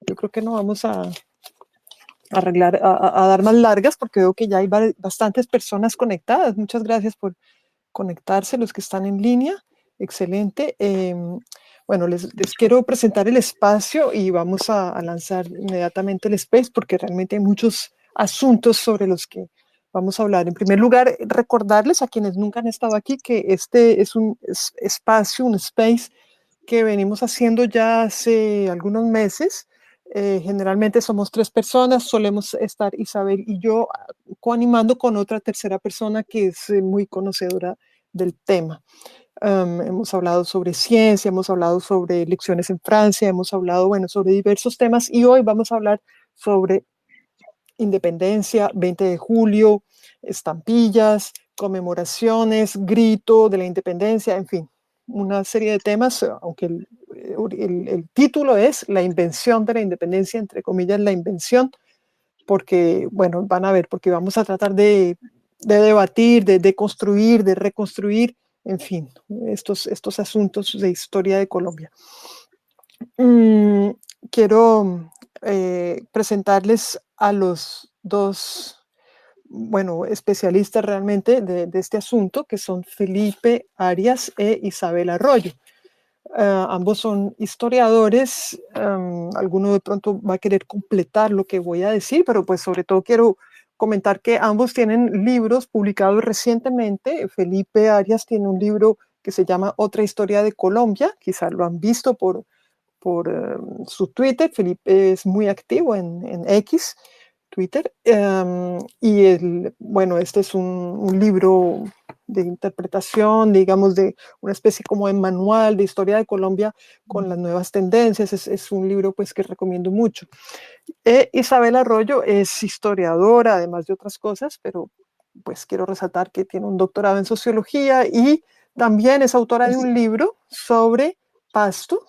yo creo que no vamos a dar más largas porque veo que ya hay bastantes personas conectadas. Muchas gracias por conectarse, los que están en línea. Excelente. Bueno, les quiero presentar el espacio y vamos a lanzar inmediatamente el space porque realmente hay muchos asuntos sobre los que vamos a hablar. En primer lugar, recordarles a quienes nunca han estado aquí que este es un espacio, un space que venimos haciendo ya hace algunos meses. Generalmente somos 3 personas, solemos estar Isabel y yo coanimando con otra tercera persona que es muy conocedora del tema. Hemos hablado sobre ciencia, hemos hablado sobre elecciones en Francia, hemos hablado, bueno, sobre diversos temas y hoy vamos a hablar sobre independencia, 20 de julio, estampillas, conmemoraciones, grito de la independencia, en fin, una serie de temas, aunque el título es La invención de la independencia, entre comillas, la invención, porque, bueno, van a ver, porque vamos a tratar de debatir, de construir, de reconstruir, en fin, estos asuntos de historia de Colombia. Quiero presentarles a los dos, bueno, especialistas realmente de este asunto, que son Felipe Arias e Isabel Arroyo. Ambos son historiadores, alguno de pronto va a querer completar lo que voy a decir, pero pues sobre todo quiero comentar que ambos tienen libros publicados recientemente. Felipe Arias tiene un libro que se llama Otra historia de Colombia, quizás lo han visto por su Twitter. Felipe es muy activo en X, Twitter, bueno, este es un libro de interpretación, digamos, de una especie como de manual de historia de Colombia con las nuevas tendencias. Es un libro pues que recomiendo mucho. Isabel Arroyo es historiadora, además de otras cosas, pero pues quiero resaltar que tiene un doctorado en sociología y también es autora de un libro sobre Pasto.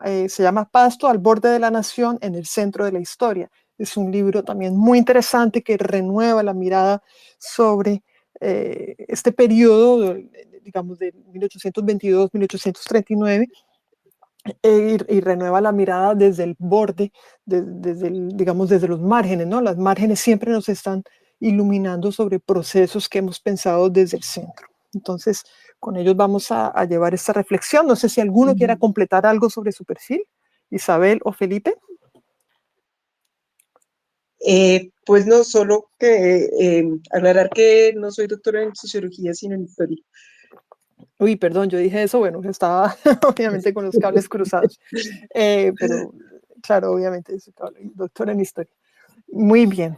Se llama Pasto al borde de la nación en el centro de la historia. Es un libro también muy interesante que renueva la mirada sobre este periodo, digamos, de 1822-1839, y renueva la mirada desde el borde, digamos, desde los márgenes, ¿no? Las márgenes siempre nos están iluminando sobre procesos que hemos pensado desde el centro. Entonces, con ellos vamos a llevar esta reflexión. No sé si alguno quiera completar algo sobre su perfil, Isabel o Felipe. Pues no, solo que aclarar que no soy doctora en sociología, sino en historia. Uy, perdón, yo dije eso, bueno, estaba obviamente con los cables cruzados, pero claro, obviamente, doctora en historia. Muy bien.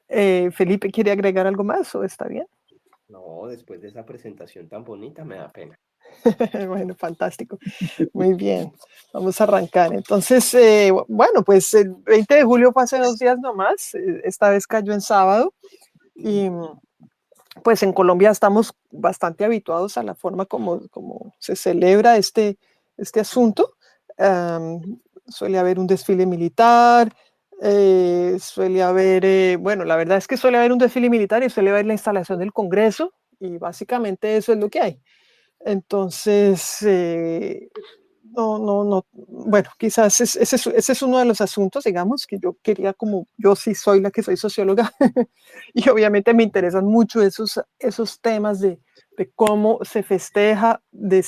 Felipe, ¿quiere agregar algo más o está bien? No, después de esa presentación tan bonita me da pena. Bueno, fantástico. Muy bien. Vamos a arrancar. Entonces, bueno, pues el 20 de julio fue hace 2 días nomás. Esta vez cayó en sábado. Y pues en Colombia estamos bastante habituados a la forma como se celebra este asunto. Suele haber un desfile militar, suele haber, bueno, la verdad es que suele haber un desfile militar y suele haber la instalación del Congreso y básicamente eso es lo que hay. Entonces, no, bueno, quizás ese es uno de los asuntos, digamos, que yo quería, como yo sí soy la que soy socióloga, y obviamente me interesan mucho esos temas de cómo se festeja, de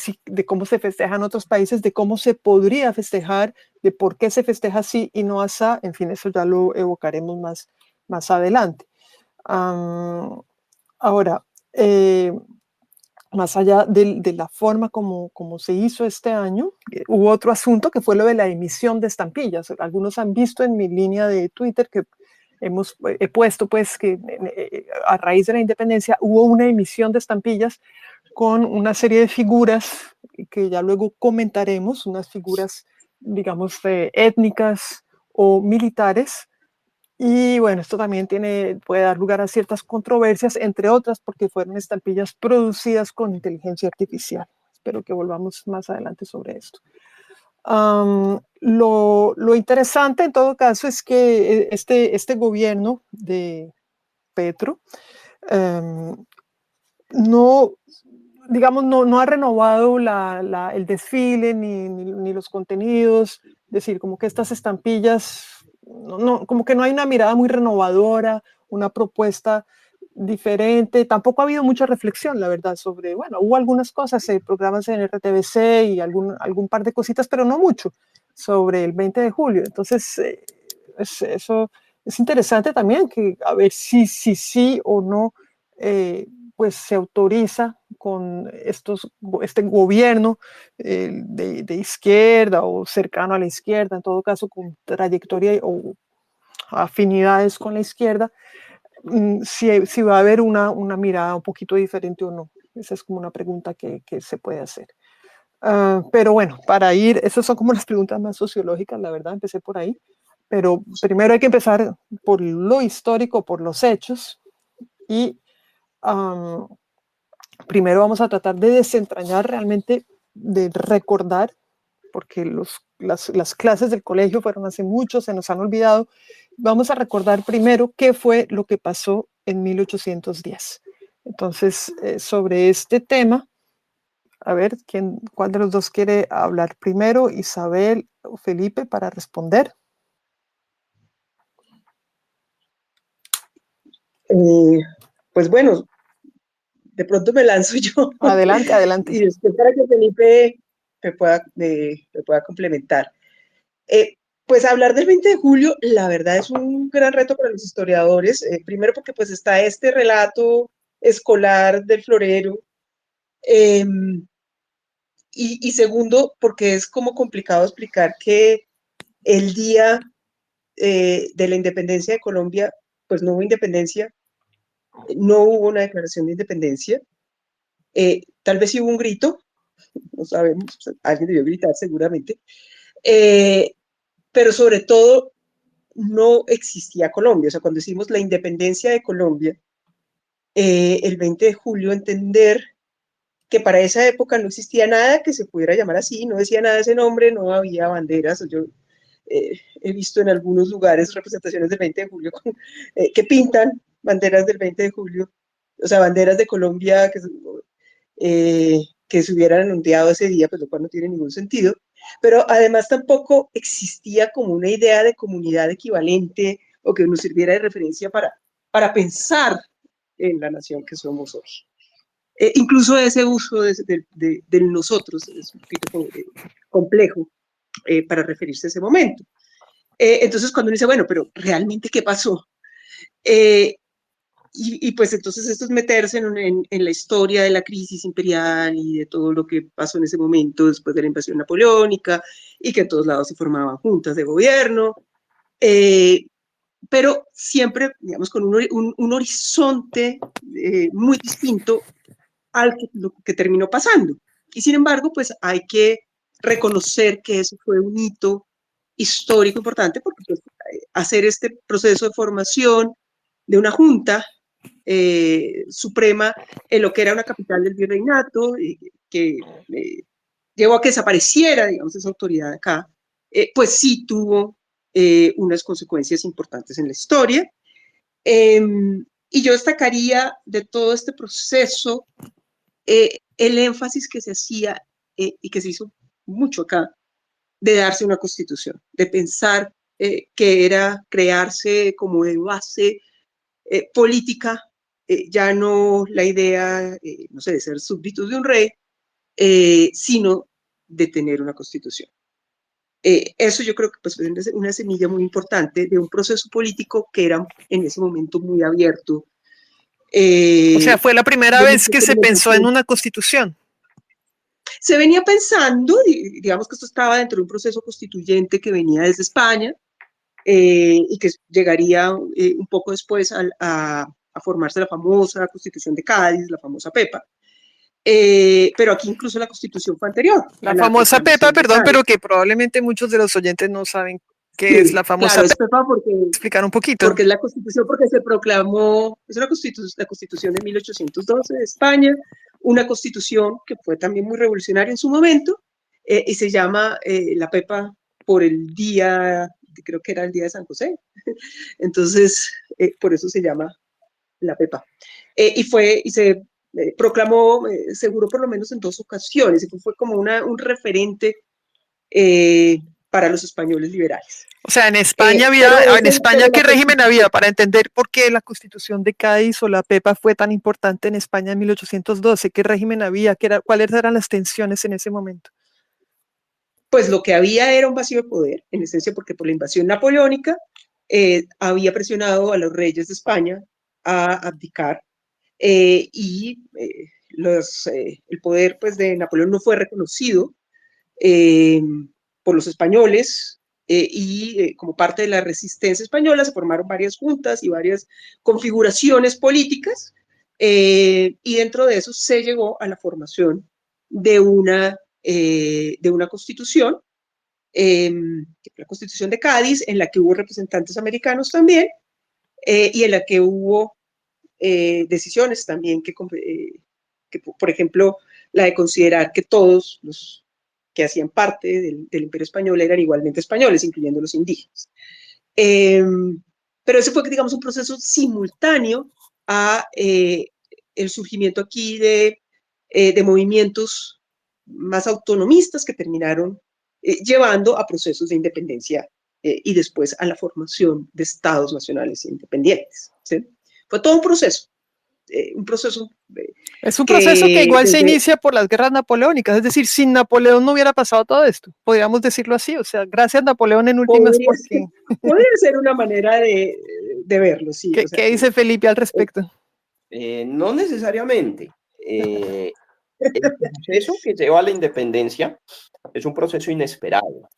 cómo se festeja en otros países, de cómo se podría festejar, de por qué se festeja así y no así, en fin, eso ya lo evocaremos más adelante. Ahora, más allá de la forma como se hizo este año, hubo otro asunto que fue lo de la emisión de estampillas. Algunos han visto en mi línea de Twitter que he puesto pues que a raíz de la independencia hubo una emisión de estampillas con una serie de figuras que ya luego comentaremos, unas figuras, digamos, étnicas o militares. Y bueno, esto también puede dar lugar a ciertas controversias, entre otras porque fueron estampillas producidas con inteligencia artificial. Espero que volvamos más adelante sobre esto. Lo interesante en todo caso es que este gobierno de Petro no, digamos, no ha renovado el desfile ni los contenidos. Es decir, como que estas estampillas como que no hay una mirada muy renovadora, una propuesta diferente. Tampoco ha habido mucha reflexión, la verdad, sobre, bueno, hubo algunas cosas, programas en RTBC y algún par de cositas, pero no mucho, sobre el 20 de julio. Entonces, eso es interesante también, que a ver si sí o no, pues se autoriza con este gobierno de izquierda o cercano a la izquierda, en todo caso con trayectoria o afinidades con la izquierda, si va a haber una mirada un poquito diferente o no. Esa es como una pregunta que se puede hacer. Pero bueno, para ir, esas son como las preguntas más sociológicas, la verdad, empecé por ahí. Pero primero hay que empezar por lo histórico, por los hechos. Y primero vamos a tratar de desentrañar realmente, de recordar, porque las clases del colegio fueron hace mucho, se nos han olvidado. Vamos a recordar primero qué fue lo que pasó en 1810. Entonces, sobre este tema, a ver, ¿cuál de los dos quiere hablar primero? Isabel o Felipe, para responder. Pues bueno, de pronto me lanzo yo. Adelante, adelante. Y después para que Felipe me pueda complementar. Pues hablar del 20 de julio, la verdad es un gran reto para los historiadores. Primero porque pues está este relato escolar del florero. Y segundo porque es como complicado explicar que el día de la independencia de Colombia, pues no hubo independencia, no hubo una declaración de independencia. Tal vez sí hubo un grito, no sabemos, alguien debió gritar seguramente, pero sobre todo no existía Colombia. O sea, cuando decimos la independencia de Colombia, el 20 de julio, entender que para esa época no existía nada que se pudiera llamar así, no decía nada de ese nombre, no había banderas. Yo he visto en algunos lugares representaciones del 20 de julio que pintan banderas del 20 de julio, o sea, banderas de Colombia que se hubieran ondeado ese día, pues lo cual no tiene ningún sentido. Pero además tampoco existía como una idea de comunidad equivalente o que nos sirviera de referencia para pensar en la nación que somos hoy. Incluso ese uso del nosotros es un poquito complejo para referirse a ese momento. Entonces, cuando uno dice, bueno, pero ¿realmente qué pasó? Y pues entonces esto es meterse en la historia de la crisis imperial y de todo lo que pasó en ese momento después de la invasión napoleónica y que en todos lados se formaban juntas de gobierno, pero siempre, digamos, con un horizonte muy distinto al lo que terminó pasando. Y sin embargo, pues hay que reconocer que eso fue un hito histórico importante porque pues, hacer este proceso de formación de una junta suprema en lo que era una capital del virreinato, que llevó a que desapareciera, digamos, esa autoridad acá, pues sí tuvo unas consecuencias importantes en la historia. Y yo destacaría de todo este proceso el énfasis que se hacía y que se hizo mucho acá, de darse una constitución, de pensar que era crearse como de base política, ya no la idea, no sé, de ser súbditos de un rey, sino de tener una constitución. Eso yo creo que pues, fue una semilla muy importante de un proceso político que era en ese momento muy abierto. O sea, fue la primera vez que se pensó en una constitución. Se venía pensando, digamos que esto estaba dentro de un proceso constituyente que venía desde España y que llegaría un poco después a formarse la famosa Constitución de Cádiz, la famosa PEPA. Pero aquí incluso la Constitución fue anterior. La famosa PEPA, perdón, pero que probablemente muchos de los oyentes no saben qué es la famosa claro, PEPA. Es PEPA porque, explicar un poquito. Porque es la Constitución, porque se proclamó, es la Constitución de 1812 de España, una Constitución que fue también muy revolucionaria en su momento, y se llama la PEPA por el día, creo que era el día de San José. Entonces, por eso se llama la PEPA. Y se proclamó seguro por lo menos en 2 ocasiones, y fue como un referente para los españoles liberales. O sea, en España en España, ¿qué régimen había para entender por qué la Constitución de Cádiz o la PEPA fue tan importante en España en 1812? ¿Qué régimen había? ¿Cuáles eran las tensiones en ese momento? Pues lo que había era un vacío de poder, en esencia porque por la invasión napoleónica había presionado a los reyes de España a abdicar y el poder pues, de Napoleón no fue reconocido por los españoles y como parte de la resistencia española se formaron varias juntas y varias configuraciones políticas y dentro de eso se llegó a la formación de una constitución, la Constitución de Cádiz, en la que hubo representantes americanos también y en la que hubo decisiones también que, por ejemplo, la de considerar que todos los que hacían parte del Imperio Español eran igualmente españoles, incluyendo los indígenas. Pero ese fue, digamos, un proceso simultáneo a el surgimiento aquí de movimientos más autonomistas que terminaron llevando a procesos de independencia y después a la formación de estados nacionales independientes. ¿Sí? Fue todo un proceso. Es un proceso que igual se inicia por las guerras napoleónicas, es decir, sin Napoleón no hubiera pasado todo esto, podríamos decirlo así, o sea, gracias a Napoleón en últimas porque... Podría ser una manera de verlo, sí. ¿Qué dice Felipe al respecto? No necesariamente. El proceso que lleva a la independencia es un proceso inesperado,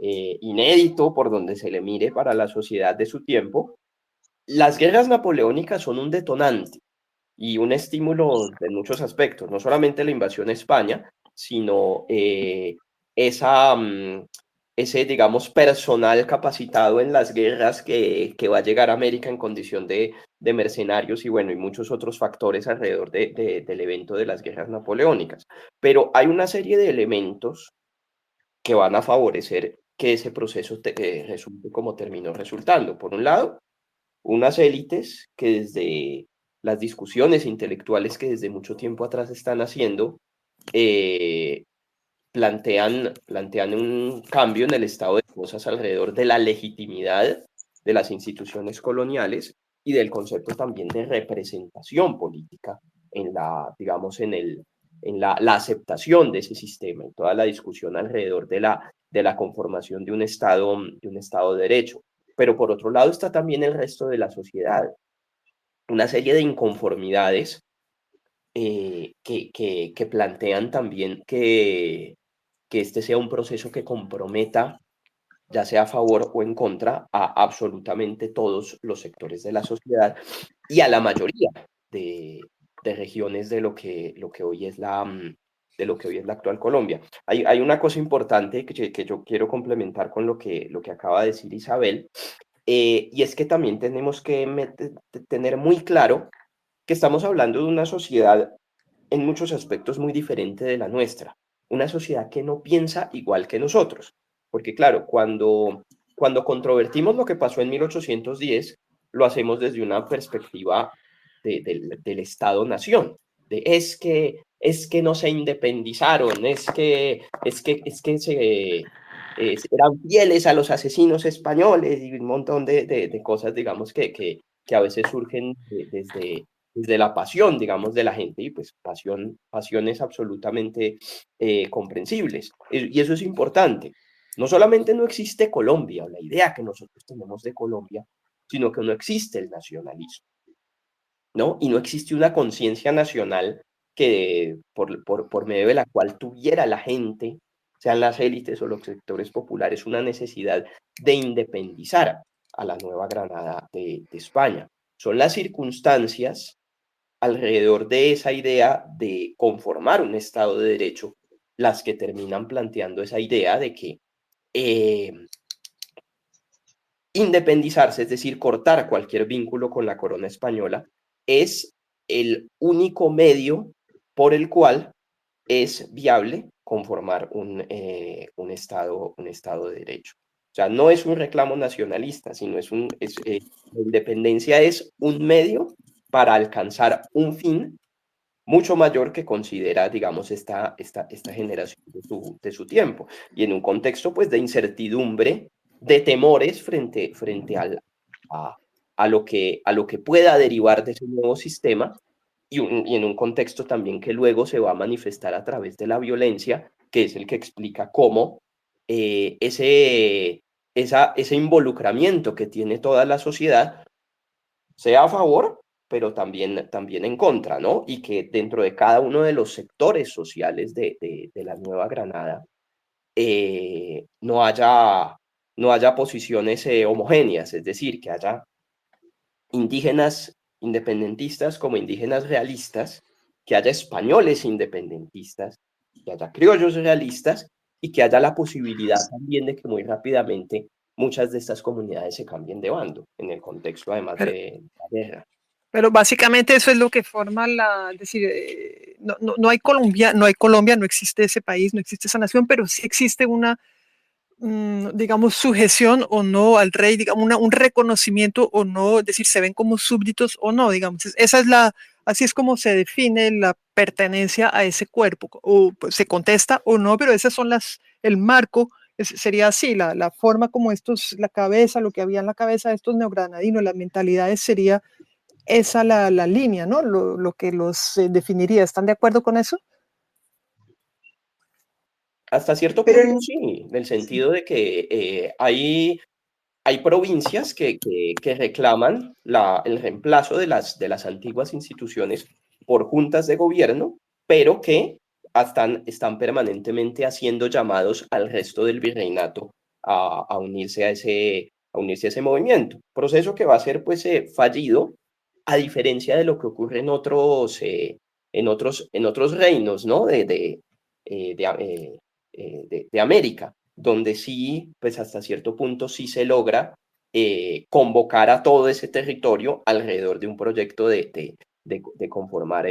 inédito por donde se le mire para la sociedad de su tiempo. Las guerras napoleónicas son un detonante y un estímulo en muchos aspectos, no solamente la invasión a España, sino ese, digamos, personal capacitado en las guerras que va a llegar a América en condición de mercenarios y bueno, y muchos otros factores alrededor del evento de las guerras napoleónicas. Pero hay una serie de elementos que van a favorecer que ese proceso resulte como terminó resultando. Por un lado, unas élites que desde las discusiones intelectuales que desde mucho tiempo atrás están haciendo, plantean un cambio en el estado de cosas alrededor de la legitimidad de las instituciones coloniales y del concepto también de representación política en la aceptación de ese sistema, en toda la discusión alrededor de la conformación de un Estado de derecho. Pero por otro lado está también el resto de la sociedad, una serie de inconformidades que plantean también que este sea un proceso que comprometa, ya sea a favor o en contra, a absolutamente todos los sectores de la sociedad y a la mayoría de regiones de lo que hoy es la actual Colombia. Hay una cosa importante que yo quiero complementar con lo que acaba de decir Isabel, y es que también tenemos que tener muy claro que estamos hablando de una sociedad en muchos aspectos muy diferente de la nuestra, una sociedad que no piensa igual que nosotros, porque claro, cuando controvertimos lo que pasó en 1810, lo hacemos desde una perspectiva del Estado-Nación, es que no se independizaron, es que eran fieles a los asesinos españoles y un montón de cosas, digamos, que a veces surgen desde la pasión, digamos, de la gente, y pues pasiones absolutamente comprensibles. Y eso es importante. No solamente no existe Colombia, o la idea que nosotros tenemos de Colombia, sino que no existe el nacionalismo, ¿no? Y no existe una conciencia nacional que por medio de la cual tuviera la gente, sean las élites o los sectores populares, una necesidad de independizar a la Nueva Granada de España. Son las circunstancias alrededor de esa idea de conformar un Estado de Derecho las que terminan planteando esa idea de que independizarse, es decir, cortar cualquier vínculo con la corona española, es el único medio por el cual es viable conformar un Estado de Derecho. O sea, no es un reclamo nacionalista, sino la independencia es un medio para alcanzar un fin mucho mayor que considera, digamos, esta generación de su tiempo. Y en un contexto, pues, de incertidumbre, de temores frente a lo que pueda derivar de ese nuevo sistema, y en un contexto también que luego se va a manifestar a través de la violencia, que es el que explica cómo ese involucramiento que tiene toda la sociedad, sea a favor, pero también en contra, ¿no? Y que dentro de cada uno de los sectores sociales de la Nueva Granada no haya posiciones homogéneas, es decir, que haya indígenas independentistas como indígenas realistas, que haya españoles independentistas, que haya criollos realistas y que haya la posibilidad también de que muy rápidamente muchas de estas comunidades se cambien de bando en el contexto además de la guerra. Pero básicamente eso es lo que forma es decir, no hay Colombia, no existe ese país, no existe esa nación, pero sí existe una, digamos, sujeción o no al rey, digamos, un reconocimiento o no, es decir, se ven como súbditos o no, digamos, así es como se define la pertenencia a ese cuerpo, o pues, se contesta o no, pero esas son el marco, sería así, la forma como la cabeza, lo que había en la cabeza de estos neogranadinos, las mentalidades sería esa la línea, ¿no? Lo que los definiría. ¿Están de acuerdo con eso? Hasta cierto punto sí, en el sentido de que hay provincias que reclaman el reemplazo de las antiguas instituciones por juntas de gobierno, pero que están permanentemente haciendo llamados al resto del virreinato a unirse a ese movimiento. Proceso que va a ser pues fallido, a diferencia de lo que ocurre en otros reinos, ¿no? De América, donde sí, pues hasta cierto punto sí se logra convocar a todo ese territorio alrededor de un proyecto de conformar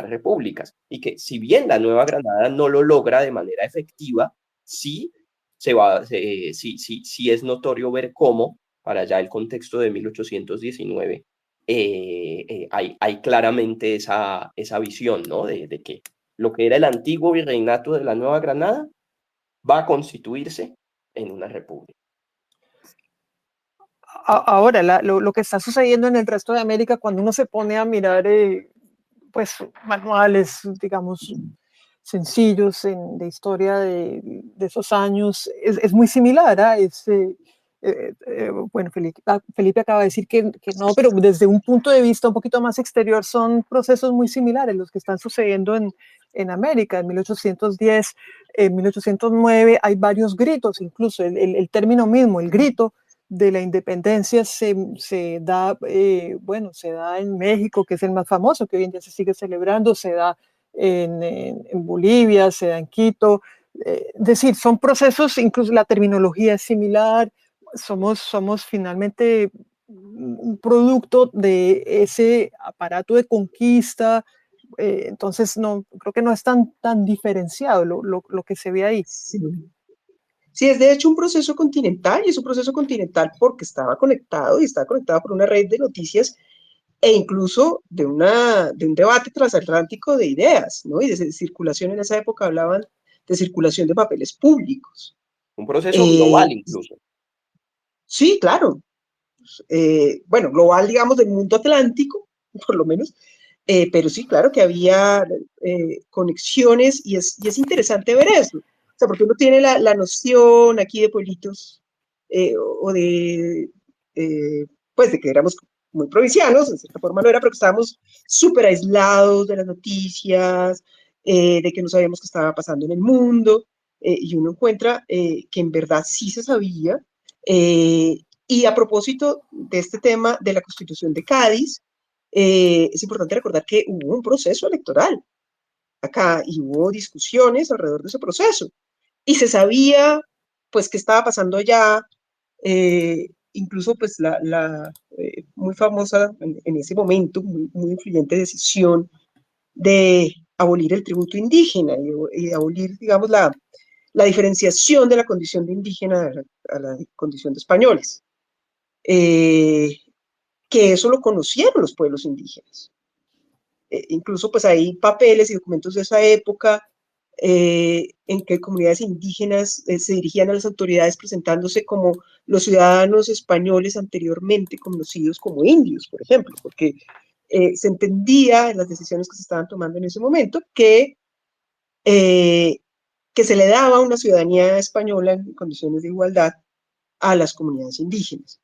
repúblicas. Y que si bien la Nueva Granada no lo logra de manera efectiva, sí es notorio ver cómo, para allá el contexto de 1819, hay claramente esa visión, ¿no? De que lo que era el antiguo virreinato de la Nueva Granada va a constituirse en una república. Ahora, lo que está sucediendo en el resto de América, cuando uno se pone a mirar pues, manuales, digamos, sencillos de historia de esos años, es muy similar. Bueno, Felipe acaba de decir que no, pero desde un punto de vista un poquito más exterior son procesos muy similares los que están sucediendo en América. En 1810, en 1809 hay varios gritos, incluso el término mismo, el grito de la independencia se da, se da en México, que es el más famoso, que hoy en día se sigue celebrando, se da en Bolivia, se da en Quito. Es decir, son procesos, incluso la terminología es similar, somos finalmente un producto de ese aparato de conquista, entonces creo que no es tan diferenciado lo que se ve ahí. Sí. Sí, es de hecho un proceso continental, y es un proceso continental porque estaba conectado por una red de noticias e incluso de un debate transatlántico de ideas, ¿no? Y de circulación. En esa época hablaban de circulación de papeles públicos. Un proceso global incluso. Sí, claro. Bueno, global, digamos, del mundo atlántico, por lo menos, pero sí, claro que había conexiones, y es interesante ver eso. O sea, porque uno tiene la noción aquí de pueblitos o pues de que éramos muy provincianos, de cierta forma no era, pero que estábamos súper aislados de las noticias, de que no sabíamos qué estaba pasando en el mundo, y uno encuentra que en verdad sí se sabía. Y a propósito de este tema de la Constitución de Cádiz, es importante recordar que hubo un proceso electoral acá y hubo discusiones alrededor de ese proceso. Y se sabía, pues, qué estaba pasando allá. Incluso, pues, la muy famosa en ese momento, muy influyente decisión de abolir el tributo indígena y abolir, digamos, la diferenciación de la condición de indígena a la condición de españoles. Que eso lo conocieron los pueblos indígenas. incluso pues hay papeles y documentos de esa época en que comunidades indígenas se dirigían a las autoridades presentándose como los ciudadanos españoles anteriormente conocidos como indios, por ejemplo, porque se entendía en las decisiones que se estaban tomando en ese momento que se le daba una ciudadanía española en condiciones de igualdad a las comunidades indígenas.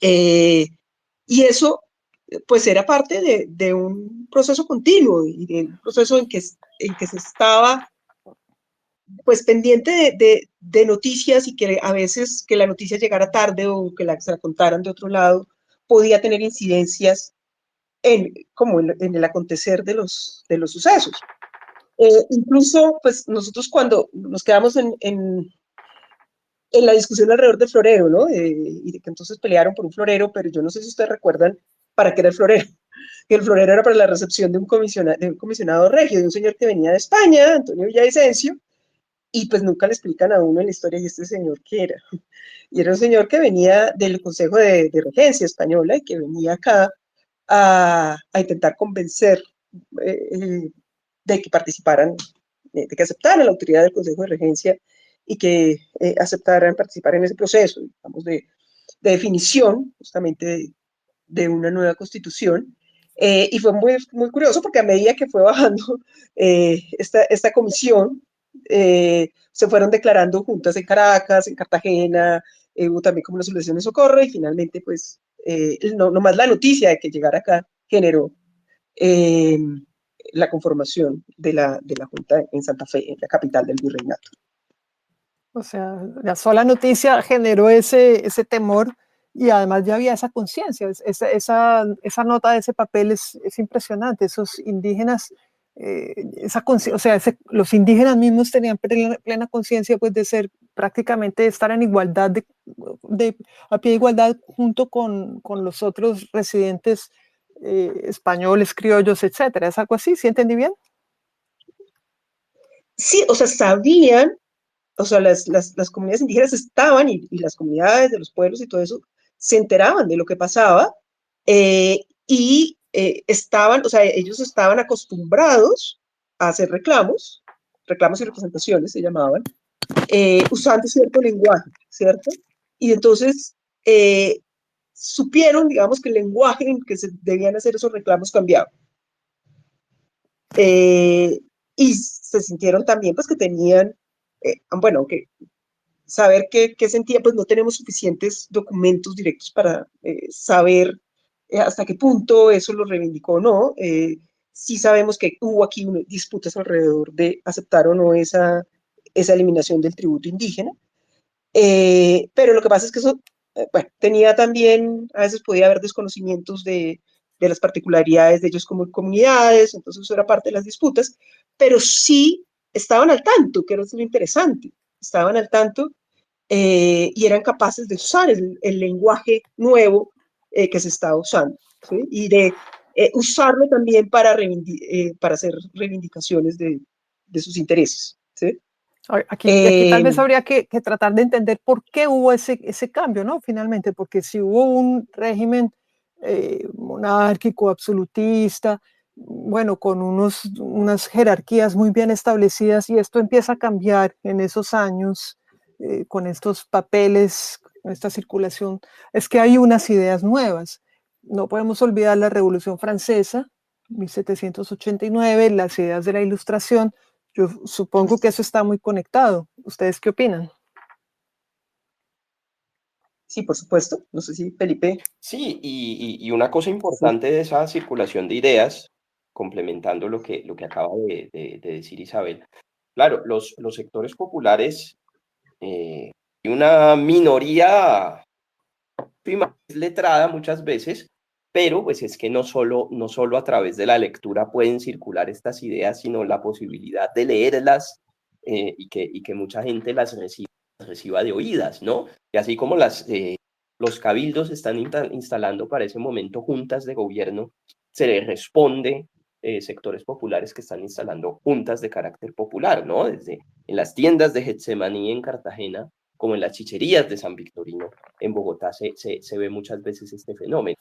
Y eso, pues, era parte de un proceso continuo y de un proceso en que se estaba, pues, pendiente de noticias, y que a veces que la noticia llegara tarde o que se la contaran de otro lado podía tener incidencias como en el acontecer de los sucesos. Incluso, pues, nosotros cuando nos quedamos en la discusión alrededor del florero, ¿no? Y de que entonces pelearon por un florero, pero yo no sé si ustedes recuerdan para qué era el florero. Que el florero era para la recepción de un comisionado regio, de un señor que venía de España, Antonio Villavicencio, y pues nunca le explican a uno en la historia y este señor qué era. Y era un señor que venía del Consejo de Regencia Española y que venía acá a intentar convencer de que participaran, de que aceptaran la autoridad del Consejo de Regencia y que aceptaran participar en ese proceso, digamos, de definición justamente de una nueva constitución. Y fue muy, muy curioso porque a medida que fue bajando esta comisión, se fueron declarando juntas en Caracas, en Cartagena, hubo también como una solución de socorro, y finalmente, pues, no más la noticia de que llegara acá generó la conformación de la Junta en Santa Fe, en la capital del virreinato. O sea, la sola noticia generó ese temor, y además ya había esa conciencia. Esa nota de ese papel es impresionante. Esos indígenas, o sea, los indígenas mismos tenían plena conciencia, pues, de ser prácticamente, estar en igualdad, a pie de igualdad junto con los otros residentes españoles, criollos, etcétera. ¿Es algo así? ¿Sí entendí bien? Sí, o sea, sabían, o sea, las comunidades indígenas estaban, y las comunidades de los pueblos y todo eso se enteraban de lo que pasaba, y estaban, o sea, ellos estaban acostumbrados a hacer reclamos y representaciones se llamaban, usando cierto lenguaje, ¿cierto? Y entonces supieron, digamos, que el lenguaje en que se debían hacer esos reclamos cambiaba. Y se sintieron también, pues, que tenían, bueno, que saber qué sentía, pues no tenemos suficientes documentos directos para saber hasta qué punto eso lo reivindicó o no. Sí sabemos que hubo aquí disputas alrededor de aceptar o no esa eliminación del tributo indígena, pero lo que pasa es que eso, bueno, tenía también, a veces podía haber desconocimientos de las particularidades de ellos como comunidades, entonces eso era parte de las disputas, pero sí estaban al tanto, que era lo interesante, estaban al tanto, y eran capaces de usar el lenguaje nuevo que se estaba usando, ¿sí? Y de usarlo también para hacer reivindicaciones de sus intereses, ¿sí? Aquí tal vez habría que tratar de entender por qué hubo ese cambio, ¿no? Finalmente, porque si hubo un régimen monárquico, absolutista, bueno, con unas jerarquías muy bien establecidas, y esto empieza a cambiar en esos años, con estos papeles, con esta circulación, es que hay unas ideas nuevas. No podemos olvidar la Revolución Francesa, 1789, las ideas de la Ilustración. Yo supongo que eso está muy conectado. ¿Ustedes qué opinan? Sí, por supuesto. No sé si Felipe. Sí, y una cosa importante de esa circulación de ideas, complementando lo que acaba de decir Isabel. Claro, los sectores populares, y una minoría letrada muchas veces, pero pues es que no solo a través de la lectura pueden circular estas ideas, sino la posibilidad de leerlas, y que mucha gente las reciba de oídas, ¿no? Y así como los cabildos están instalando para ese momento juntas de gobierno, se les responde sectores populares que están instalando juntas de carácter popular, ¿no? Desde en las tiendas de Getsemaní en Cartagena, como en las chicherías de San Victorino en Bogotá, se ve muchas veces este fenómeno.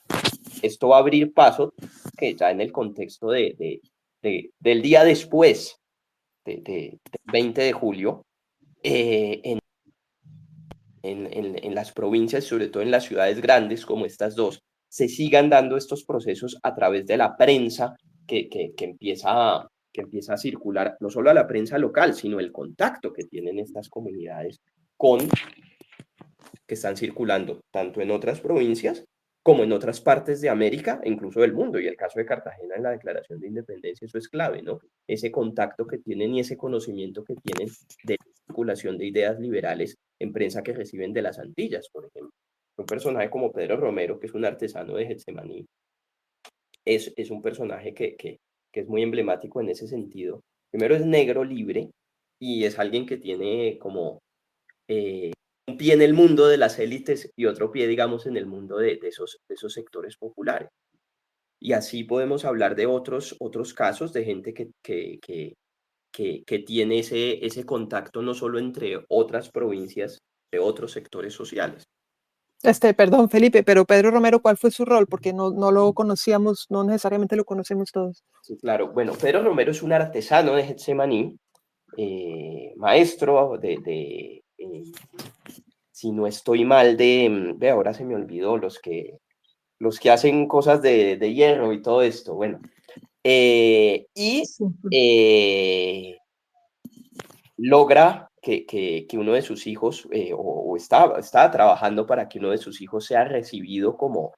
esto va a abrir paso, que ya en el contexto del día después del 20 de julio, en las provincias, sobre todo en las ciudades grandes como estas dos, se sigan dando estos procesos a través de la prensa que empieza a circular, no solo a la prensa local, sino el contacto que tienen estas comunidades con que están circulando tanto en otras provincias como en otras partes de América e incluso del mundo. Y el caso de Cartagena en la Declaración de Independencia, eso es clave, ¿no? Ese contacto que tienen y ese conocimiento que tienen de la circulación de ideas liberales en prensa que reciben de las Antillas, por ejemplo. Un personaje como Pedro Romero, que es un artesano de Getsemaní, es un personaje que es muy emblemático en ese sentido. Primero es negro libre y es alguien que tiene como un pie en el mundo de las élites y otro pie, digamos, en el mundo de esos sectores populares. Y así podemos hablar de otros casos de gente que tiene ese contacto no solo entre otras provincias, de otros sectores sociales. Perdón, Felipe, pero Pedro Romero, ¿cuál fue su rol? Porque no lo conocíamos, no necesariamente lo conocemos todos. Sí, claro. Bueno, Pedro Romero es un artesano de Getsemaní, maestro si no estoy mal, de ahora se me olvidó, los que hacen cosas de hierro y todo esto, bueno. Logra que uno de sus hijos, o estaba trabajando para que uno de sus hijos sea recibido como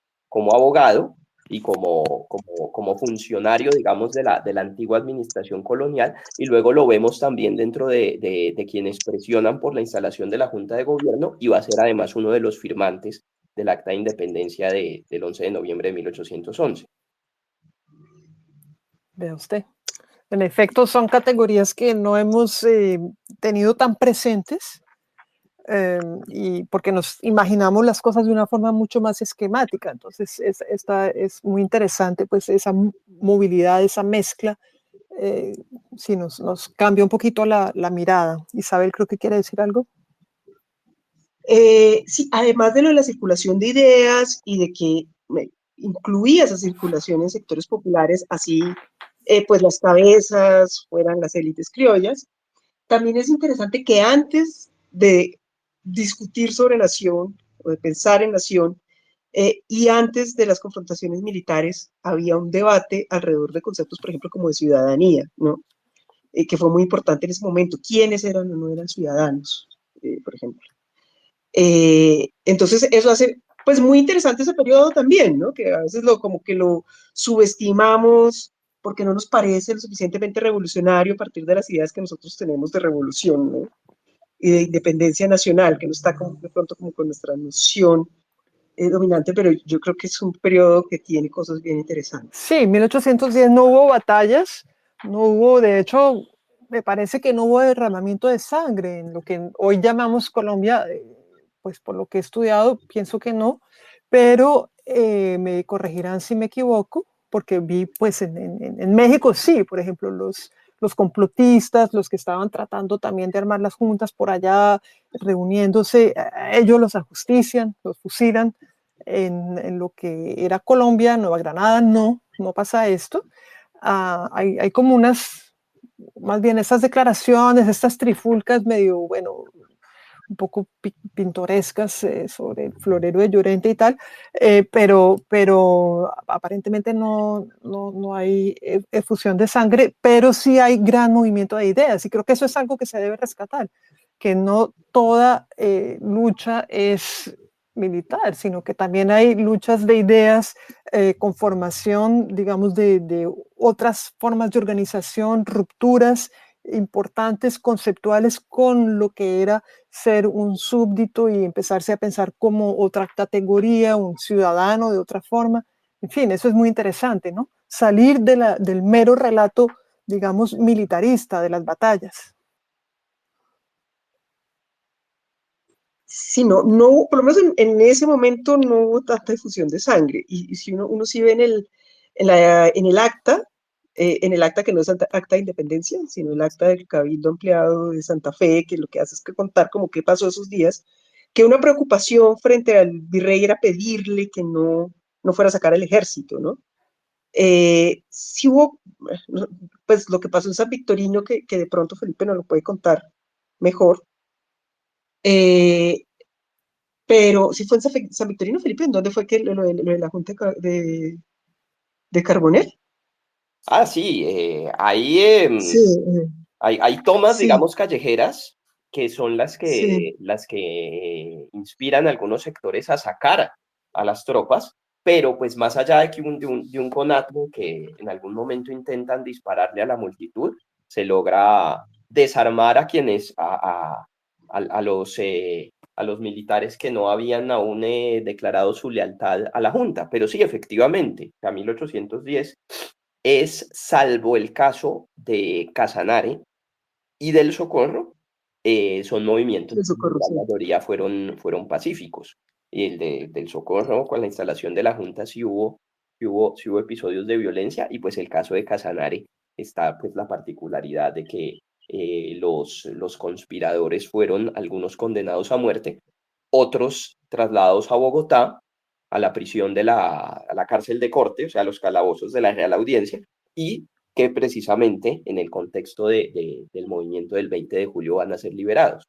abogado y como funcionario, digamos, de la antigua administración colonial, y luego lo vemos también dentro de quienes presionan por la instalación de la Junta de Gobierno, y va a ser además uno de los firmantes del Acta de Independencia del 11 de noviembre de 1811. Vea usted. En efecto, son categorías que no hemos tenido tan presentes, y porque nos imaginamos las cosas de una forma mucho más esquemática. Entonces, esta es muy interesante, pues esa movilidad, esa mezcla, sí nos cambia un poquito la mirada. Isabel, creo que quiere decir algo. Sí, además de lo de la circulación de ideas y de que incluía esa circulación en sectores populares, así pues las cabezas fueran las élites criollas, también es interesante que antes de discutir sobre nación o de pensar en nación, y antes de las confrontaciones militares había un debate alrededor de conceptos, por ejemplo, como de ciudadanía, ¿no? Que fue muy importante en ese momento. ¿Quiénes eran o no eran ciudadanos, por ejemplo? Entonces eso hace pues muy interesante ese periodo también, ¿no? Que a veces como que lo subestimamos porque no nos parece lo suficientemente revolucionario a partir de las ideas que nosotros tenemos de revolución, ¿no? Y de independencia nacional, que no está de pronto como con nuestra noción dominante, pero yo creo que es un periodo que tiene cosas bien interesantes. Sí, en 1810 no hubo batallas, no hubo, de hecho, me parece que no hubo derramamiento de sangre en lo que hoy llamamos Colombia, pues por lo que he estudiado, pienso que no, pero me corregirán si me equivoco, porque vi, pues en México sí, por ejemplo, los complotistas, los que estaban tratando también de armar las juntas por allá, reuniéndose, ellos los ajustician, los fusilan. En lo que era Colombia, Nueva Granada, no pasa esto. Hay como más bien esas declaraciones, estas trifulcas medio, bueno, un poco pintorescas sobre el florero de Llorente y tal, pero aparentemente no hay efusión de sangre, pero sí hay gran movimiento de ideas, y creo que eso es algo que se debe rescatar, que no toda lucha es militar, sino que también hay luchas de ideas con formación, digamos, de otras formas de organización, rupturas importantes, conceptuales, con lo que era ser un súbdito y empezarse a pensar como otra categoría, un ciudadano de otra forma. En fin, eso es muy interesante, ¿no? Salir del mero relato, digamos, militarista de las batallas. Sí, no por lo menos en ese momento no hubo tanta difusión de sangre. Y si uno sí ve en el acta que no es acta de independencia, sino el acta del Cabildo Ampliado de Santa Fe, que lo que hace es que contar como qué pasó esos días, que una preocupación frente al virrey era pedirle que no no fuera a sacar el ejército, ¿no? Sí hubo, pues lo que pasó en San Victorino, que de pronto Felipe nos lo puede contar mejor, pero si fue en San Victorino, Felipe, ¿en dónde fue que lo de la Junta de Carbonell? Ah, sí, Sí, hay tomas, sí, digamos, callejeras que son sí. las que inspiran a algunos sectores a sacar a las tropas, pero pues más allá de que de un conato que en algún momento intentan dispararle a la multitud, se logra desarmar a quienes, a los militares que no habían aún declarado su lealtad a la Junta. Pero sí, efectivamente, a 1810 es, salvo el caso de Casanare y del Socorro, son movimientos El que en Socorro, gran sí. mayoría fueron pacíficos. Y el del Socorro, con la instalación de la Junta, sí hubo episodios de violencia, y pues el caso de Casanare está pues la particularidad de que los conspiradores fueron algunos condenados a muerte, otros trasladados a Bogotá, a la prisión a la cárcel de corte, o sea, a los calabozos de la Real Audiencia, y que precisamente en el contexto del movimiento del 20 de julio van a ser liberados.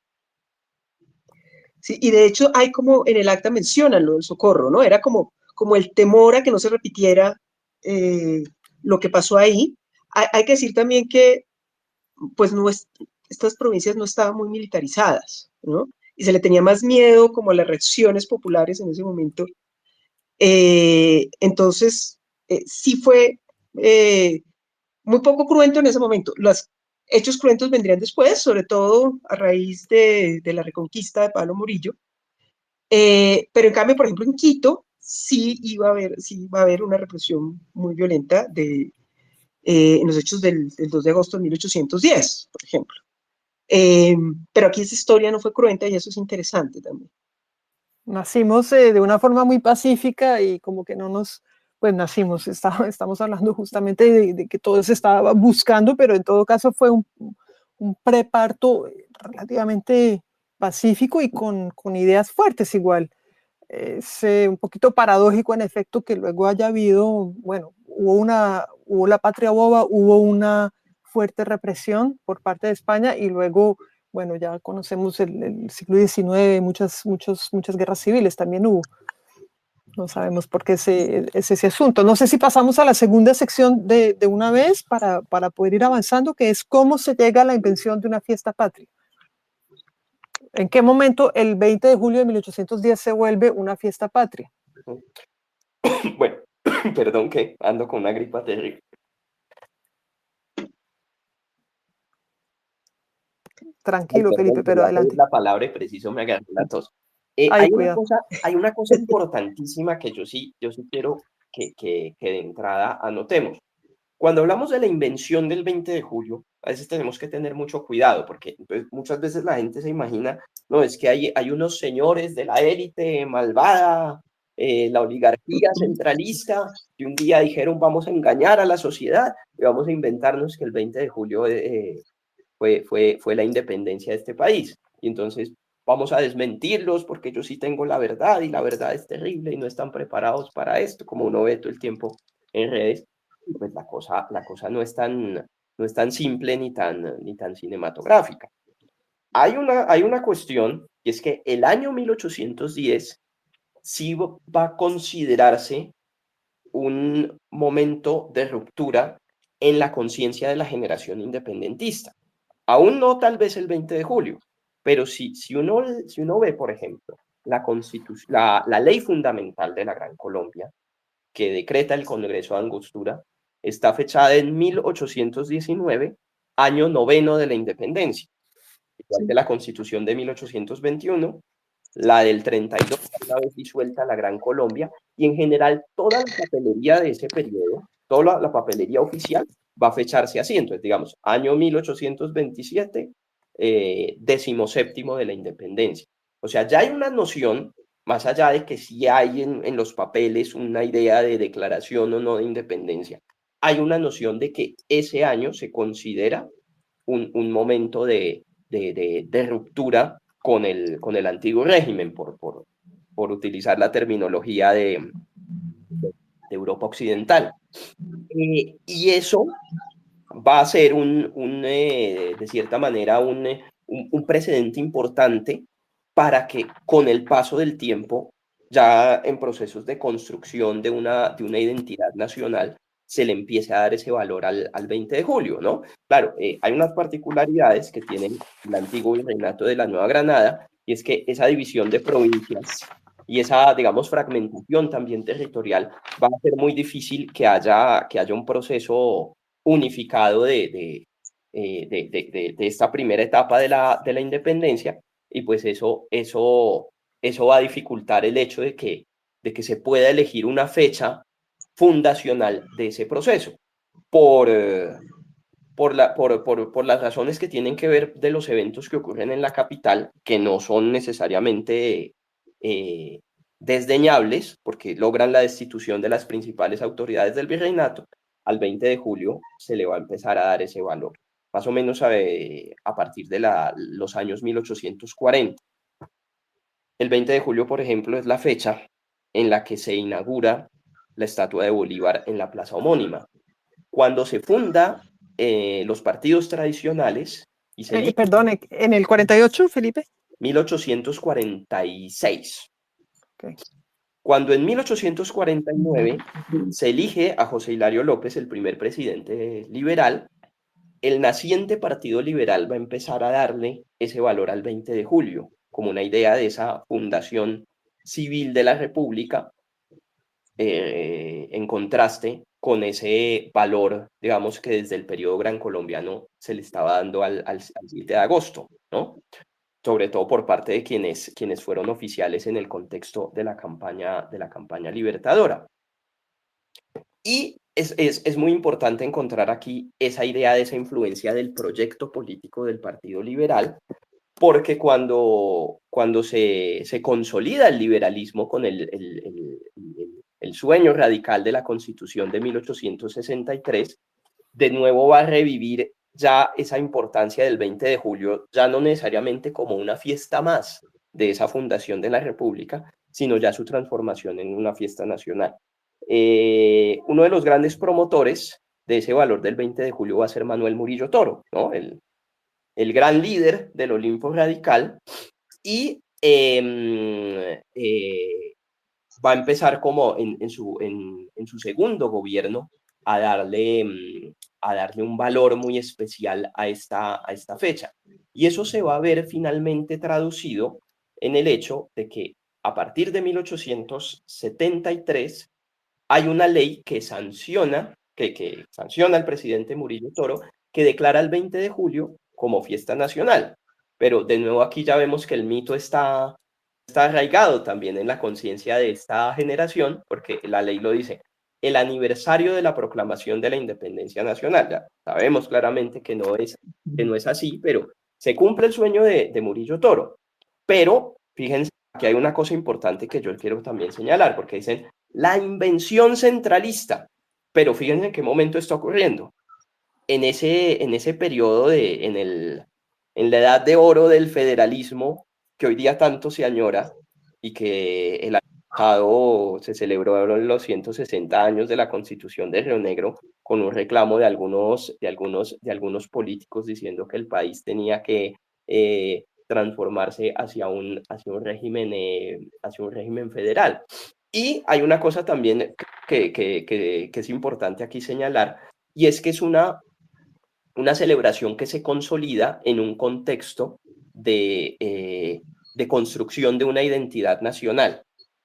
Sí, y de hecho hay como en el acta mencionan lo del Socorro, ¿no? Era como el temor a que no se repitiera eh, lo que pasó ahí. Hay que decir también que pues estas provincias no estaban muy militarizadas, ¿no? Y se le tenía más miedo como a las reacciones populares en ese momento. Entonces, sí fue muy poco cruento en ese momento. Los hechos cruentos vendrían después, sobre todo a raíz de la reconquista de Pablo Morillo. Pero en cambio, por ejemplo, en Quito sí iba a haber una represión muy violenta en los hechos del 2 de agosto de 1810, por ejemplo. Pero aquí esa historia no fue cruenta y eso es interesante también. Nacimos de una forma muy pacífica y como que no nos, pues nacimos, estamos hablando justamente de que todo se estaba buscando, pero en todo caso fue un preparto relativamente pacífico y con ideas fuertes igual. Es un poquito paradójico en efecto que luego haya habido, bueno, hubo la patria boba, hubo una fuerte represión por parte de España y luego, bueno, ya conocemos el siglo XIX, muchas guerras civiles también hubo. No sabemos por qué es ese asunto. No sé si pasamos a la segunda sección de una vez para poder ir avanzando, que es cómo se llega a la invención de una fiesta patria. ¿En qué momento el 20 de julio de 1810 se vuelve una fiesta patria? Bueno, perdón que ando con una gripa terrible. Ay, Tranquilo, perdón, Felipe, pero quería pedir adelante. la palabra y preciso me agarré la tos. Ay, cuidado. Hay una cosa importantísima que yo sí quiero que de entrada anotemos. Cuando hablamos de la invención del 20 de julio, a veces tenemos que tener mucho cuidado, porque pues, muchas veces la gente se imagina, no, es que hay unos señores de la élite malvada, la oligarquía centralista, que un día dijeron vamos a engañar a la sociedad y vamos a inventarnos que el 20 de julio fue la independencia de este país. Y entonces vamos a desmentirlos porque yo sí tengo la verdad y la verdad es terrible y no están preparados para esto, como uno ve todo el tiempo en redes. Pues la cosa no es tan simple ni tan cinematográfica. Hay una cuestión, y es que el año 1810 sí va a considerarse un momento de ruptura en la conciencia de la generación independentista. Aún no tal vez el 20 de julio, pero si uno ve, por ejemplo, la ley fundamental de la Gran Colombia, que decreta el Congreso de Angostura, está fechada en 1819, año noveno de la independencia, igual que Sí. la Constitución de 1821, la del 32, una vez disuelta la Gran Colombia, y en general toda la papelería de ese periodo, toda la papelería oficial va a fecharse así. Entonces, digamos, año 1827, 17º de la independencia. O sea, ya hay una noción, más allá de que sí hay en los papeles una idea de declaración o no de independencia, hay una noción de que ese año se considera un momento de ruptura con el antiguo régimen, por utilizar la terminología de Europa Occidental. Y eso va a ser de cierta manera, un precedente importante para que con el paso del tiempo, ya en procesos de construcción de una identidad nacional, se le empiece a dar ese valor al 20 de julio, ¿no? Claro, hay unas particularidades que tiene el antiguo virreinato de la Nueva Granada, y es que esa división de provincias y esa, digamos, fragmentación también territorial va a ser muy difícil que haya un proceso unificado de esta primera etapa de la independencia, y pues eso va a dificultar el hecho de que se pueda elegir una fecha fundacional de ese proceso, por las razones que tienen que ver de los eventos que ocurren en la capital, que no son necesariamente desdeñables, porque logran la destitución de las principales autoridades del virreinato. Al 20 de julio se le va a empezar a dar ese valor, más o menos a partir de los años 1840. El 20 de julio, por ejemplo, es la fecha en la que se inaugura la estatua de Bolívar en la plaza homónima. Cuando se funda los partidos tradicionales y se perdón, ¿en el 48, Felipe? 1846. Okay. Cuando en 1849 se elige a José Hilario López, el primer presidente liberal, el naciente Partido Liberal va a empezar a darle ese valor al 20 de julio, como una idea de esa fundación civil de la República, en contraste con ese valor, digamos, que desde el periodo gran colombiano se le estaba dando al 7 de agosto, ¿no? Sobre todo por parte de quienes fueron oficiales en el contexto de la campaña libertadora. Y es muy importante encontrar aquí esa idea de esa influencia del proyecto político del Partido Liberal, porque cuando se consolida el liberalismo con el sueño radical de la Constitución de 1863, de nuevo va a revivir ya esa importancia del 20 de julio, ya no necesariamente como una fiesta más de esa fundación de la República, sino ya su transformación en una fiesta nacional. Uno de los grandes promotores de ese valor del 20 de julio va a ser Manuel Murillo Toro, ¿no? El gran líder del Olimpo radical, y va a empezar como en su segundo gobierno a darle un valor muy especial a esta fecha. Y eso se va a ver finalmente traducido en el hecho de que a partir de 1873 hay una ley que sanciona al presidente Murillo Toro, que declara el 20 de julio como fiesta nacional. Pero de nuevo aquí ya vemos que el mito está arraigado también en la conciencia de esta generación, porque la ley lo dice: el aniversario de la proclamación de la independencia nacional. Ya sabemos claramente que no es así, pero se cumple el sueño de Murillo Toro. Pero fíjense que hay una cosa importante que yo quiero también señalar, porque dicen la invención centralista, pero fíjense en qué momento está ocurriendo. En ese periodo en la edad de oro del federalismo, que hoy día tanto se añora, y que el año pasado se celebraron los 160 años de la Constitución de Río Negro, con un reclamo de algunos políticos diciendo que el país tenía que transformarse hacia un régimen federal. Y hay una cosa también que es importante aquí señalar, y es que es una celebración que se consolida en un contexto de construcción de una identidad nacional,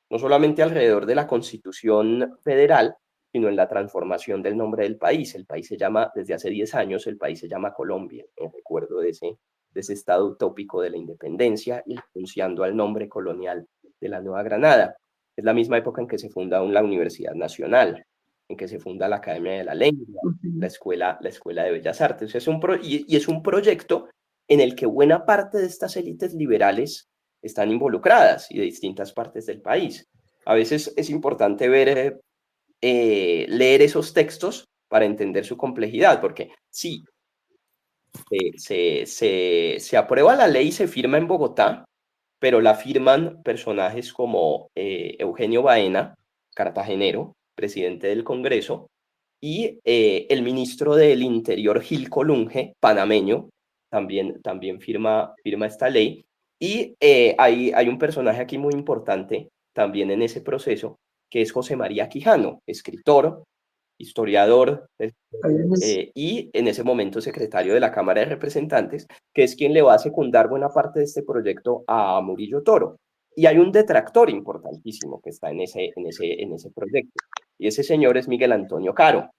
no solamente alrededor de la Constitución federal, sino en la transformación del nombre del país. El país se llama, desde hace 10 años, el país se llama Colombia, en recuerdo de ese estado utópico de la independencia, y renunciando al nombre colonial de la Nueva Granada. Es la misma época en que se funda la Universidad Nacional, en que se funda la Academia de la Lengua, la Escuela de Bellas Artes. Es un proyecto en el que buena parte de estas élites liberales están involucradas, y de distintas partes del país. A veces es importante leer esos textos para entender su complejidad, porque sí, se aprueba la ley y se firma en Bogotá, pero la firman personajes como Eugenio Baena, cartagenero, presidente del Congreso, y el ministro del Interior, Gil Colunge, panameño, también firma esta ley. Y hay un personaje aquí muy importante también en ese proceso, que es José María Quijano, escritor, historiador, y en ese momento secretario de la Cámara de Representantes, que es quien le va a secundar buena parte de este proyecto a Murillo Toro. Y hay un detractor importantísimo que está en ese proyecto, y ese señor es Miguel Antonio Caro,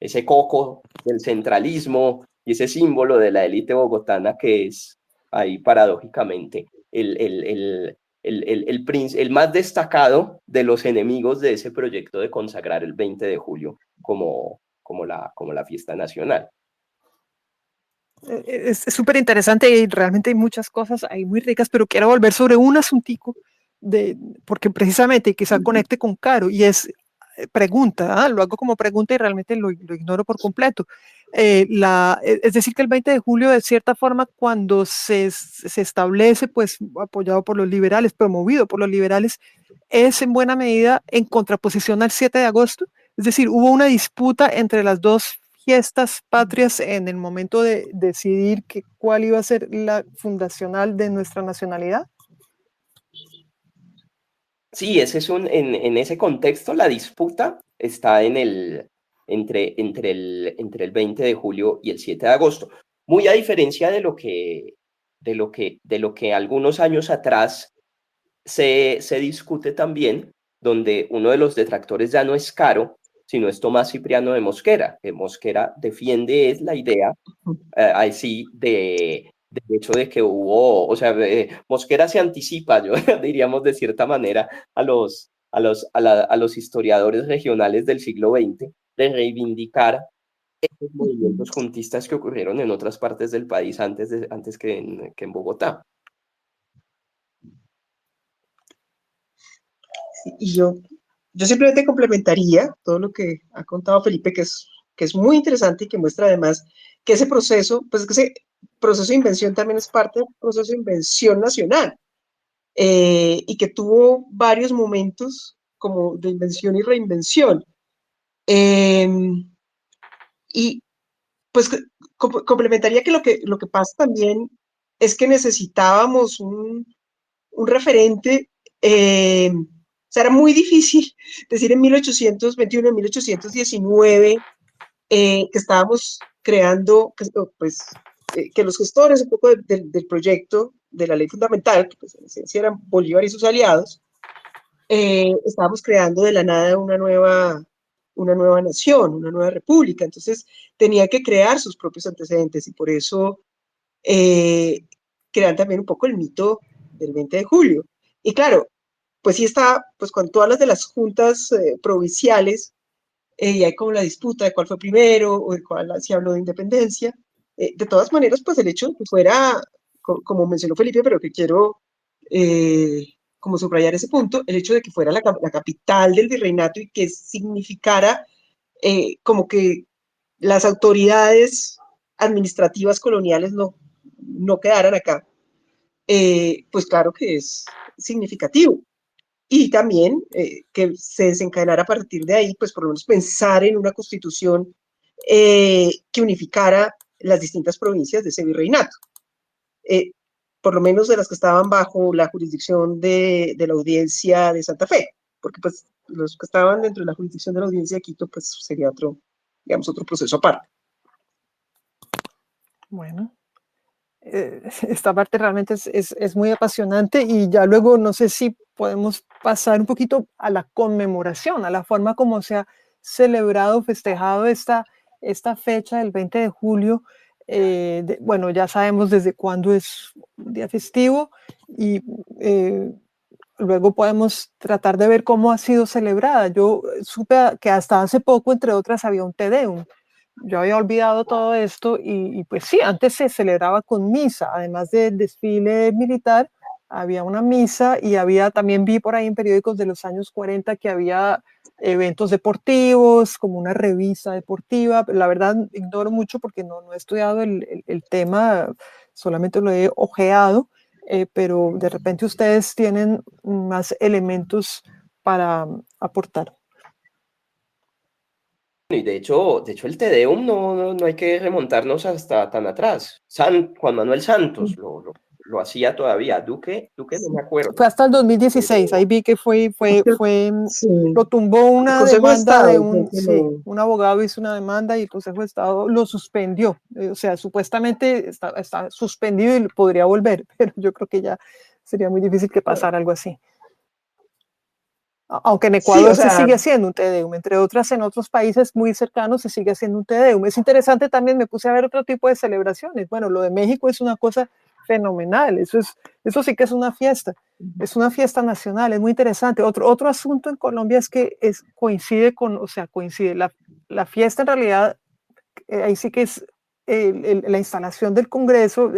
ese coco del centralismo y ese símbolo de la élite bogotana que es ahí paradójicamente el más destacado de los enemigos de ese proyecto de consagrar el 20 de julio como la fiesta nacional. Es súper interesante y realmente hay muchas cosas ahí muy ricas, pero quiero volver sobre un asuntico, porque precisamente quizá conecte con Caro, y es pregunta, lo hago como pregunta y realmente lo ignoro por completo. Es decir, que el 20 de julio, de cierta forma, cuando se establece, pues apoyado por los liberales, promovido por los liberales, es en buena medida en contraposición al 7 de agosto. Es decir, hubo una disputa entre las dos fiestas patrias en el momento de decidir cuál iba a ser la fundacional de nuestra nacionalidad. Sí, en ese contexto la disputa está entre el 20 de julio y el 7 de agosto. Muy a diferencia de lo que algunos años atrás se discute también, donde uno de los detractores ya no es Caro, sino es Tomás Cipriano de Mosquera, que Mosquera defiende la idea así del hecho de que hubo, o sea, Mosquera se anticipa, yo diríamos de cierta manera, a los historiadores regionales del siglo XX, de reivindicar esos movimientos juntistas que ocurrieron en otras partes del país antes que en Bogotá. Y yo simplemente complementaría todo lo que ha contado Felipe, que es muy interesante y que muestra además que ese proceso, pues que ese proceso de invención también es parte del proceso de invención nacional, y que tuvo varios momentos como de invención y reinvención. Y pues complementaría que lo que pasa también es que necesitábamos un referente. O sea, era muy difícil decir en 1821, en 1819, que estábamos creando, que los gestores un poco del proyecto de la ley fundamental, que pues en esencia eran Bolívar y sus aliados, estábamos creando de la nada una nueva nación, una nueva república. Entonces tenía que crear sus propios antecedentes y por eso crean también un poco el mito del 20 de julio. Y claro, pues sí está, pues con todas las de las juntas provinciales, y hay como la disputa de cuál fue primero o de cuál se habló de independencia. De todas maneras, pues el hecho de que fuera, como mencionó Felipe, pero que quiero como subrayar ese punto, el hecho de que fuera la capital del virreinato y que significara como que las autoridades administrativas coloniales no quedaran acá, pues claro que es significativo. Y también que se desencadenara a partir de ahí, pues por lo menos pensar en una constitución que unificara las distintas provincias de ese virreinato, por lo menos de las que estaban bajo la jurisdicción de la audiencia de Santa Fe, porque pues los que estaban dentro de la jurisdicción de la audiencia de Quito, pues sería otro proceso aparte. Bueno, esta parte realmente es muy apasionante, y ya luego no sé si podemos pasar un poquito a la conmemoración, a la forma como se ha celebrado, festejado esta fecha del 20 de julio. Bueno, ya sabemos desde cuándo es un día festivo, y luego podemos tratar de ver cómo ha sido celebrada. Yo supe que hasta hace poco, entre otras, había un Te Deum. Yo había olvidado todo esto, y pues sí, antes se celebraba con misa, además del desfile militar, había una misa, y también vi por ahí en periódicos de los años 40 que había eventos deportivos, como una revista deportiva. La verdad ignoro mucho porque no he estudiado el tema, solamente lo he ojeado, pero de repente ustedes tienen más elementos para aportar. Y de hecho el Te Deum no hay que remontarnos hasta tan atrás. Juan Manuel Santos lo hacía todavía. Duque no me acuerdo. Fue hasta el 2016, Pero, ahí vi que Sí, lo tumbó el una Consejo de demanda de Estado fue que sí, un abogado hizo una demanda y el Consejo de Estado lo suspendió. O sea, supuestamente está suspendido y podría volver, pero yo creo que ya sería muy difícil que pasara algo así. Aunque en Sí, o Ecuador se sea, sigue haciendo un Te Deum, entre otras en otros países muy cercanos se sigue haciendo un Te Deum. Es interesante también, me puse a ver otro tipo de celebraciones. Bueno, lo de México es una cosa fenomenal, eso sí que es una fiesta nacional, es muy interesante. Otro asunto en Colombia es que coincide, la fiesta en realidad, ahí sí que es la instalación del Congreso,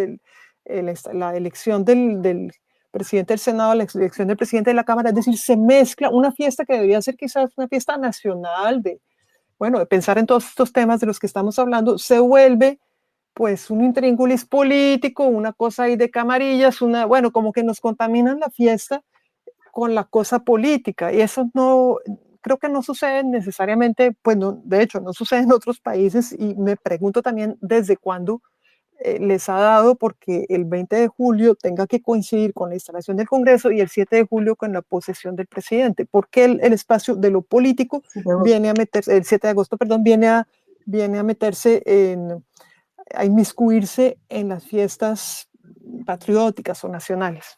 la elección del presidente del Senado, la elección del presidente de la Cámara, es decir, se mezcla una fiesta que debería ser quizás una fiesta nacional, de pensar en todos estos temas de los que estamos hablando, se vuelve pues un intríngulis político, una cosa ahí de camarillas, como que nos contaminan la fiesta con la cosa política, y eso no, creo que no sucede necesariamente, pues no, de hecho no sucede en otros países, y me pregunto también desde cuándo les ha dado porque el 20 de julio tenga que coincidir con la instalación del Congreso y el 7 de julio con la posesión del presidente, porque el espacio de lo político viene a meterse, el 7 de agosto, perdón, viene a meterse a inmiscuirse en las fiestas patrióticas o nacionales.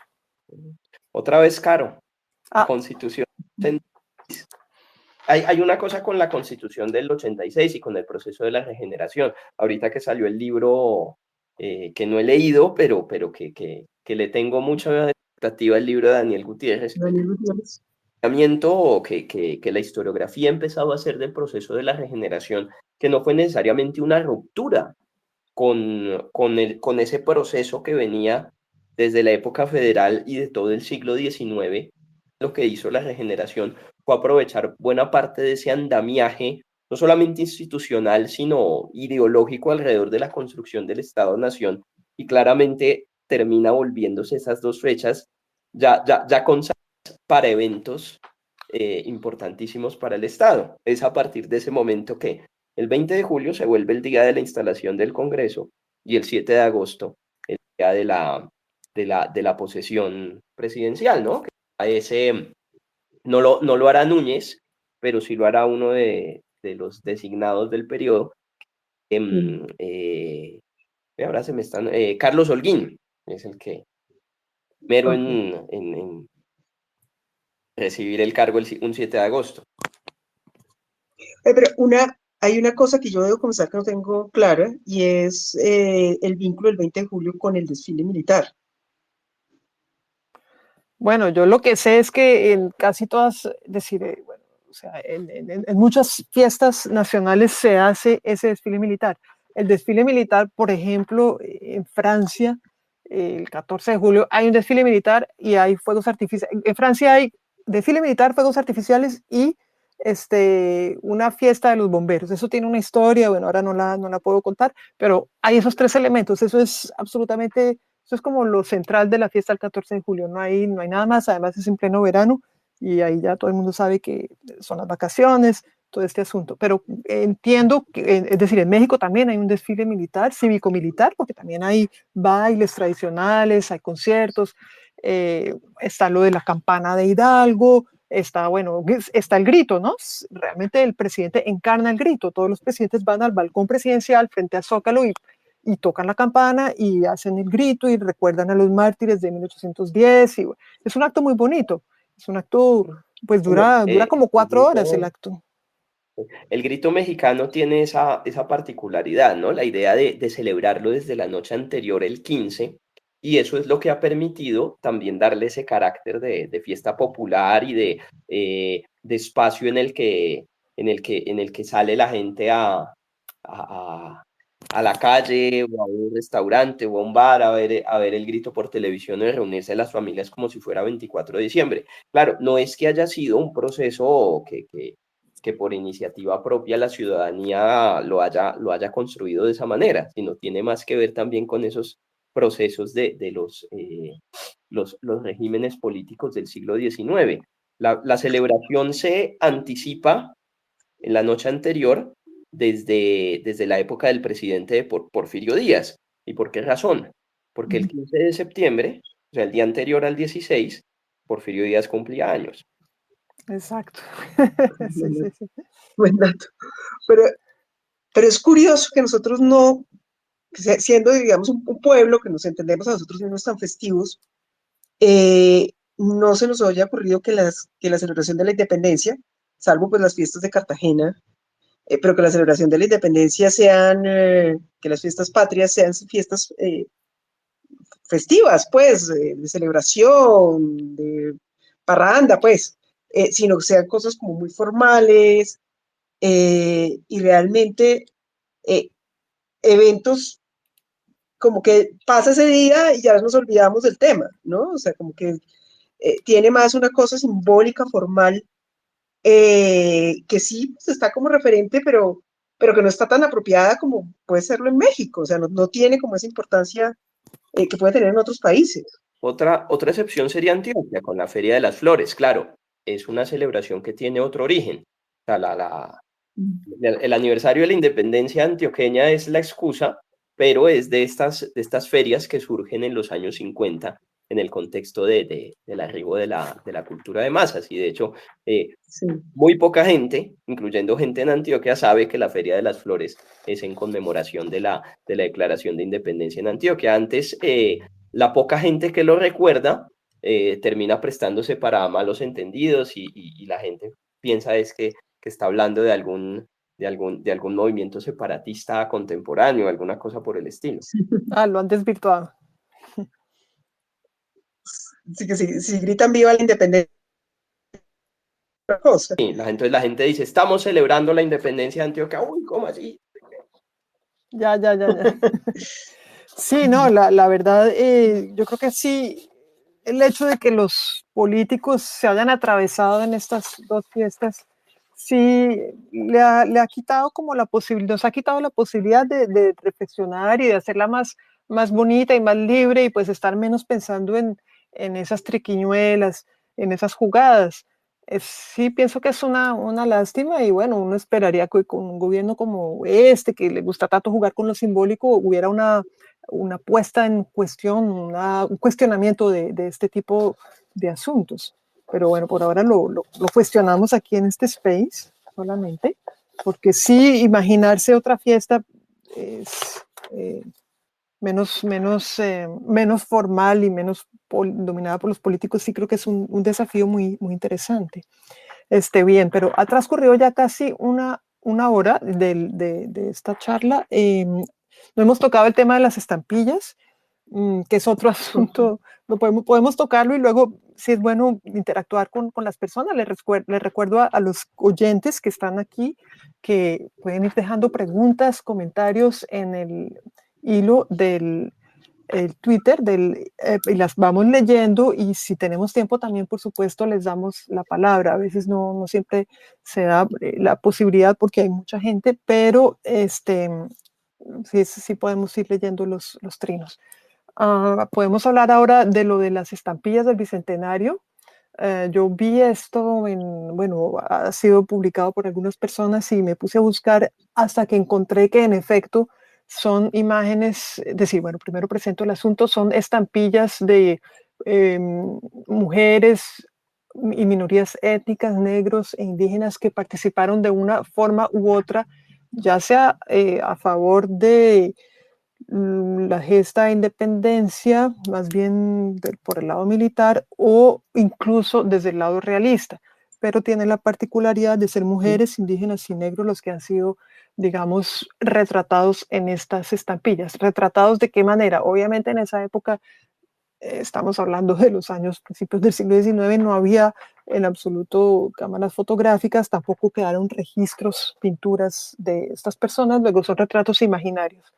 otra vez, Caro, la Ah, Constitución. Hay una cosa con la Constitución del 86 y con el proceso de la regeneración. Ahorita que salió el libro, que no he leído, pero que le tengo mucha expectativa, el libro de Daniel Gutiérrez, Daniel Gutiérrez. que la historiografía ha empezado a hacer del proceso de la regeneración, que no fue necesariamente una ruptura con ese proceso que venía desde la época federal y de todo el siglo XIX. Lo que hizo la regeneración fue aprovechar buena parte de ese andamiaje, no solamente institucional, sino ideológico alrededor de la construcción del Estado-Nación, y claramente termina volviéndose esas dos fechas ya consagradas para eventos importantísimos para el Estado. Es a partir de ese momento que el 20 de julio se vuelve el día de la instalación del Congreso y el 7 de agosto el día de la posesión presidencial, ¿no? A ese no lo hará Núñez, pero sí lo hará uno de los designados del periodo. Ahora se me están... Carlos Holguín es el que mero en recibir el cargo un 7 de agosto. Pero hay una cosa que yo debo confesar que no tengo clara, y es el vínculo del 20 de julio con el desfile militar. bueno, yo lo que sé es que en casi todas, decir, o sea, en muchas fiestas nacionales se hace ese desfile militar. El desfile militar, por ejemplo, en Francia, el 14 de julio hay un desfile militar y hay fuegos artificiales. En Francia hay desfile militar, fuegos artificiales y una fiesta de los bomberos. Eso tiene una historia, bueno, ahora no la puedo contar, pero hay esos tres elementos. Eso es como lo central de la fiesta del 14 de julio. No hay nada más, además es en pleno verano y ahí ya todo el mundo sabe que son las vacaciones, todo este asunto. Pero entiendo que, es decir, en México también hay un desfile militar, cívico-militar, porque también hay bailes tradicionales, hay conciertos, está lo de la campana de Hidalgo, está el grito, ¿no? Realmente el presidente encarna el grito. Todos los presidentes van al balcón presidencial frente al Zócalo y tocan la campana y hacen el grito y recuerdan a los mártires de 1810. Y es un acto muy bonito. Es un acto, pues Bueno, dura como 4 horas el acto. El grito mexicano tiene esa particularidad, ¿no? La idea de celebrarlo desde la noche anterior, el 15, y eso es lo que ha permitido también darle ese carácter de fiesta popular y de espacio en el que sale la gente a la calle o a un restaurante o a un bar a ver el grito por televisión y reunirse las familias como si fuera 24 de diciembre. Claro, no es que haya sido un proceso que por iniciativa propia la ciudadanía lo haya construido de esa manera, sino tiene más que ver también con esos procesos de los regímenes políticos del siglo XIX. La celebración se anticipa en la noche anterior desde la época del presidente Porfirio Díaz. ¿Y por qué razón? Porque el 15 de septiembre, o sea, el día anterior al 16, Porfirio Díaz cumplía años. Exacto. Sí, sí, sí. Buen dato. Pero es curioso que nosotros no, siendo, digamos, un pueblo que nos entendemos a nosotros mismos tan festivos, no se nos haya ocurrido que la celebración de la independencia, salvo pues las fiestas de Cartagena, pero que la celebración de la independencia sean, que las fiestas patrias sean fiestas festivas, pues, de celebración, de parranda, pues, sino que sean cosas como muy formales y realmente eh, eventos como que pasa ese día y ya nos olvidamos del tema, ¿no? O sea, como que tiene más una cosa simbólica, formal, que sí pues, está como referente, pero que no está tan apropiada como puede serlo en México, o sea, no tiene como esa importancia que puede tener en otros países. Otra excepción sería Antioquia, con la Feria de las Flores. Claro, es una celebración que tiene otro origen. O sea, el aniversario de la independencia antioqueña es la excusa, pero es de estas ferias que surgen en los años 50 en el contexto del arribo de la cultura de masas. Y de hecho, Sí. muy poca gente, incluyendo gente en Antioquia, sabe que la Feria de las Flores es en conmemoración de la declaración de independencia en Antioquia. Antes, la poca gente que lo recuerda termina prestándose para malos entendidos y la gente piensa es que está hablando de algún movimiento separatista contemporáneo, alguna cosa por el estilo. Lo han desvirtuado. Sí, que si gritan viva la independencia, cosa. Sí, la gente dice, estamos celebrando la independencia de Antioquia. Uy, ¿cómo así? Ya. Sí, no, la verdad, yo creo que sí, el hecho de que los políticos se hayan atravesado en estas dos fiestas, sí le ha quitado como la posibilidad, nos ha quitado la posibilidad de reflexionar y de hacerla más bonita y más libre y pues estar menos pensando en esas triquiñuelas, en esas jugadas. Sí, pienso que es una lástima y bueno, uno esperaría que con un gobierno como este, que le gusta tanto jugar con lo simbólico, hubiera una puesta en cuestión, un cuestionamiento de este tipo de asuntos. Pero bueno, por ahora lo cuestionamos aquí en este space solamente, porque sí, imaginarse otra fiesta es menos formal y menos dominada por los políticos, sí creo que es un desafío muy interesante. Bien, pero ha transcurrido ya casi una hora de esta charla. No hemos tocado el tema de las estampillas, que es otro asunto. No podemos tocarlo y luego, si es bueno interactuar con las personas, les recuerdo a los oyentes que están aquí que pueden ir dejando preguntas, comentarios en el hilo del Twitter y las vamos leyendo y si tenemos tiempo también, por supuesto, les damos la palabra. A veces no siempre se da la posibilidad porque hay mucha gente, pero sí podemos ir leyendo los trinos. Podemos hablar ahora de lo de las estampillas del Bicentenario. Yo vi esto, bueno, ha sido publicado por algunas personas y me puse a buscar hasta que encontré que en efecto son imágenes, es decir, bueno, primero presento el asunto, son estampillas de mujeres y minorías étnicas, negros e indígenas que participaron de una forma u otra, ya sea a favor de la gesta de independencia, más bien por el lado militar o incluso desde el lado realista, pero tiene la particularidad de ser mujeres, indígenas y negros los que han sido, digamos, retratados en estas estampillas. ¿Retratados de qué manera? Obviamente en esa época, estamos hablando de los años, principios del siglo XIX, no había en absoluto cámaras fotográficas, tampoco quedaron registros, pinturas de estas personas, luego son retratos imaginarios.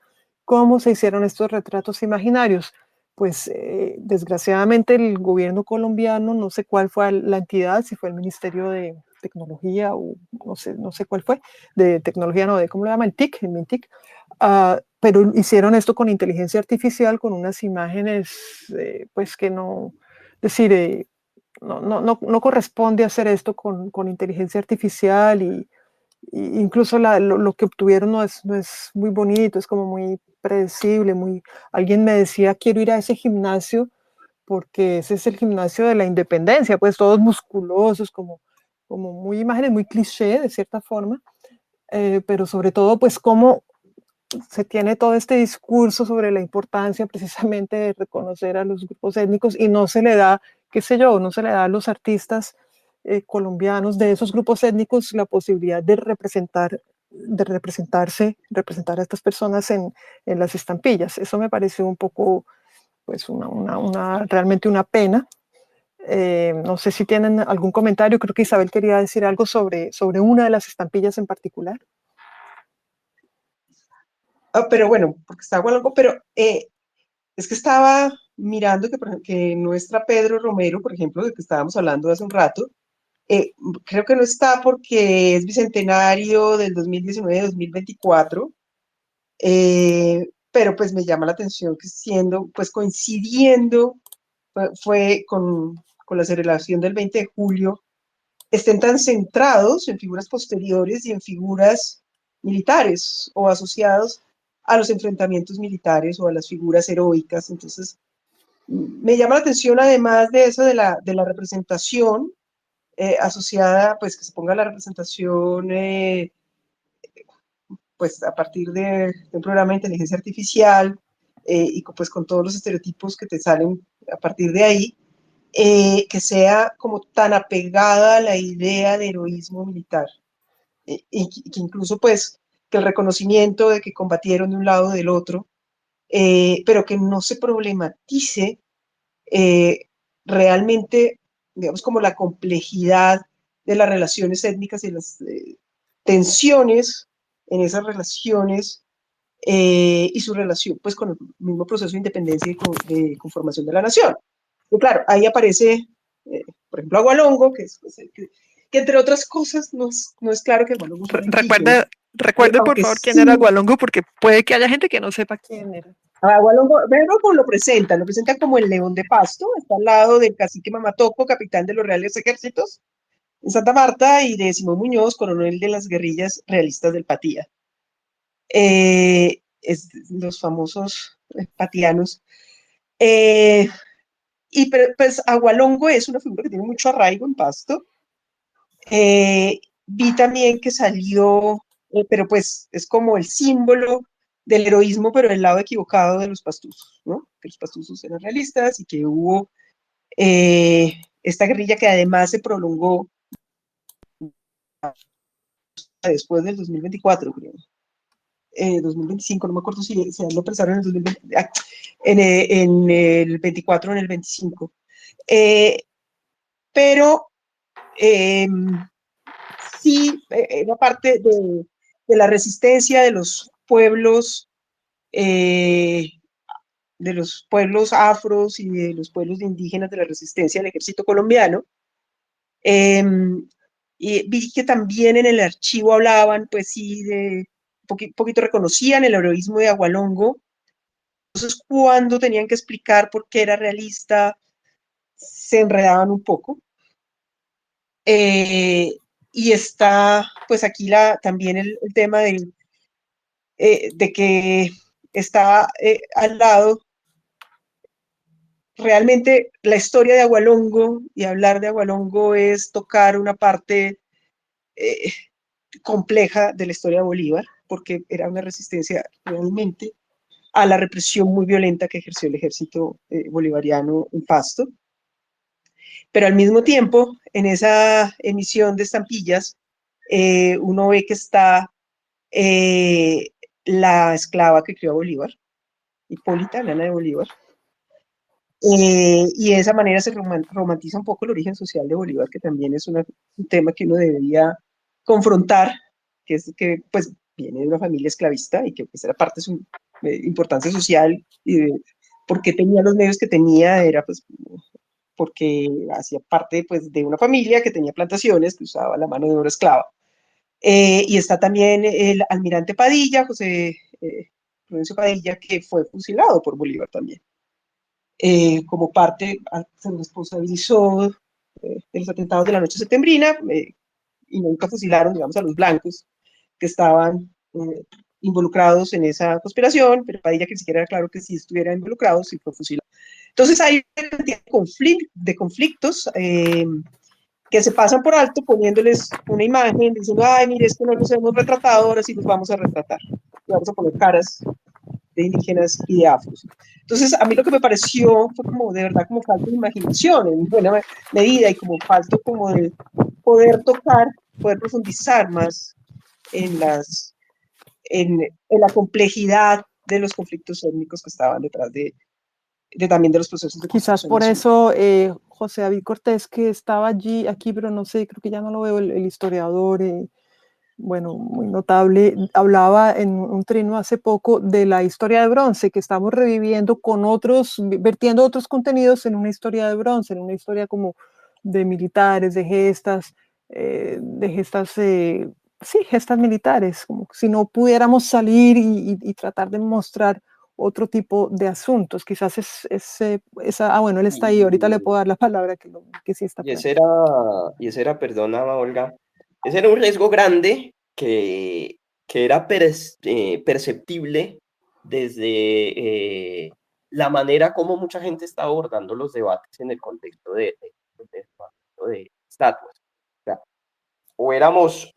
¿Cómo se hicieron estos retratos imaginarios? Pues desgraciadamente el gobierno colombiano, no sé cuál fue la entidad, si fue el Ministerio de Tecnología o no sé cuál fue, de tecnología, no, de cómo lo llama, el MINTIC, pero hicieron esto con inteligencia artificial, con unas imágenes, pues que no, decir, no corresponde hacer esto con inteligencia artificial y incluso lo que obtuvieron no es muy bonito, es como muy predecible, alguien me decía, quiero ir a ese gimnasio porque ese es el gimnasio de la independencia, pues todos musculosos, como muy imágenes muy cliché de cierta forma, pero sobre todo pues cómo se tiene todo este discurso sobre la importancia precisamente de reconocer a los grupos étnicos y no se le da, qué sé yo, no se le da a los artistas colombianos de esos grupos étnicos la posibilidad de representar, representar a estas personas en las estampillas. Eso me pareció un poco, pues, realmente una pena. No sé si tienen algún comentario, creo que Isabel quería decir algo sobre una de las estampillas en particular. Pero bueno, porque está algo, pero es que estaba mirando que nuestra Pedro Romero, por ejemplo, de que estábamos hablando hace un rato, creo que no está porque es bicentenario del 2019-2024, pero pues me llama la atención que siendo, pues coincidiendo, fue con la celebración del 20 de julio, estén tan centrados en figuras posteriores y en figuras militares o asociados a los enfrentamientos militares o a las figuras heroicas. Entonces, me llama la atención, además de eso, de la representación asociada, pues que se ponga la representación, pues a partir de un programa de inteligencia artificial y pues con todos los estereotipos que te salen a partir de ahí, que sea como tan apegada a la idea de heroísmo militar. Y que incluso pues que el reconocimiento de que combatieron de un lado o del otro, pero que no se problematice realmente, digamos, como la complejidad de las relaciones étnicas y las tensiones en esas relaciones y su relación pues con el mismo proceso de independencia y de conformación de la nación. Y claro, ahí aparece, por ejemplo, Agualongo, que es pues, que entre otras cosas no es claro que Agualongo fuera indígena, Recuerde por aunque favor quién era sí, Gualongo, porque puede que haya gente que no sepa quién era. Agualongo, luego lo presentan como el león de Pasto, está al lado del cacique Mamatoco, capitán de los reales ejércitos en Santa Marta, y de Simón Muñoz, coronel de las guerrillas realistas del Patía. Los famosos patianos. Y pues Agualongo es una figura que tiene mucho arraigo en Pasto. Vi también que salió, pero pues es como el símbolo del heroísmo, pero del lado equivocado de los pastuzos, ¿no? Que los pastuzos eran realistas y que hubo esta guerrilla que además se prolongó después del 2024, creo. 2025, no me acuerdo si lo pensaron en el 2020, en el 24 o en el 25. Pero sí, era parte de la resistencia de los pueblos afros y de los pueblos indígenas de la resistencia al ejército colombiano. Y vi que también en el archivo hablaban, pues sí, poquito reconocían el heroísmo de Agualongo. Entonces, cuando tenían que explicar por qué era realista, se enredaban un poco. Y está, pues aquí también el tema de que está al lado realmente la historia de Agualongo, y hablar de Agualongo es tocar una parte compleja de la historia de Bolívar, porque era una resistencia realmente a la represión muy violenta que ejerció el ejército bolivariano en Pasto. Pero al mismo tiempo, en esa emisión de estampillas, uno ve que está la esclava que crió a Bolívar, Hipólita, Nana de Bolívar, y de esa manera se romantiza un poco el origen social de Bolívar, que también es un tema que uno debería confrontar, que es que pues viene de una familia esclavista y que pues, era parte de su importancia social y de por qué tenía los medios que tenía, era pues porque hacía parte pues, de una familia que tenía plantaciones, que usaba la mano de obra esclava. Y está también el almirante Padilla, José Prudencio Padilla, que fue fusilado por Bolívar también. Como parte, se responsabilizó de los atentados de la noche septembrina, y nunca fusilaron, digamos, a los blancos que estaban involucrados en esa conspiración, pero Padilla que ni siquiera era claro que sí estuviera involucrado, sí fue fusilado. Entonces hay una cantidad de conflictos que se pasan por alto poniéndoles una imagen, diciendo, ay, mire, es que no los hemos retratado, ahora sí los vamos a retratar. Y vamos a poner caras de indígenas y de afros. Entonces, a mí lo que me pareció fue como, de verdad, como falta de imaginación en buena medida y como falta como de poder tocar, poder profundizar más en la complejidad de los conflictos étnicos que estaban detrás también de los procesos de Quizás construcción por nacional. eso José David Cortés, que estaba aquí, pero no sé, creo que ya no lo veo, el historiador, bueno, muy notable, hablaba en un trino hace poco de la historia de bronce, que estamos reviviendo con otros, vertiendo otros contenidos en una historia de bronce, en una historia como de militares, de gestas, sí, gestas militares, como si no pudiéramos salir y tratar de mostrar otro tipo de asuntos. Quizás bueno, él está ahí, ahorita le puedo dar la palabra que sí está. Y ese era, perdona, Olga, ese era un riesgo grande que era perceptible desde la manera como mucha gente está abordando los debates en el contexto de estatuas. O sea, o éramos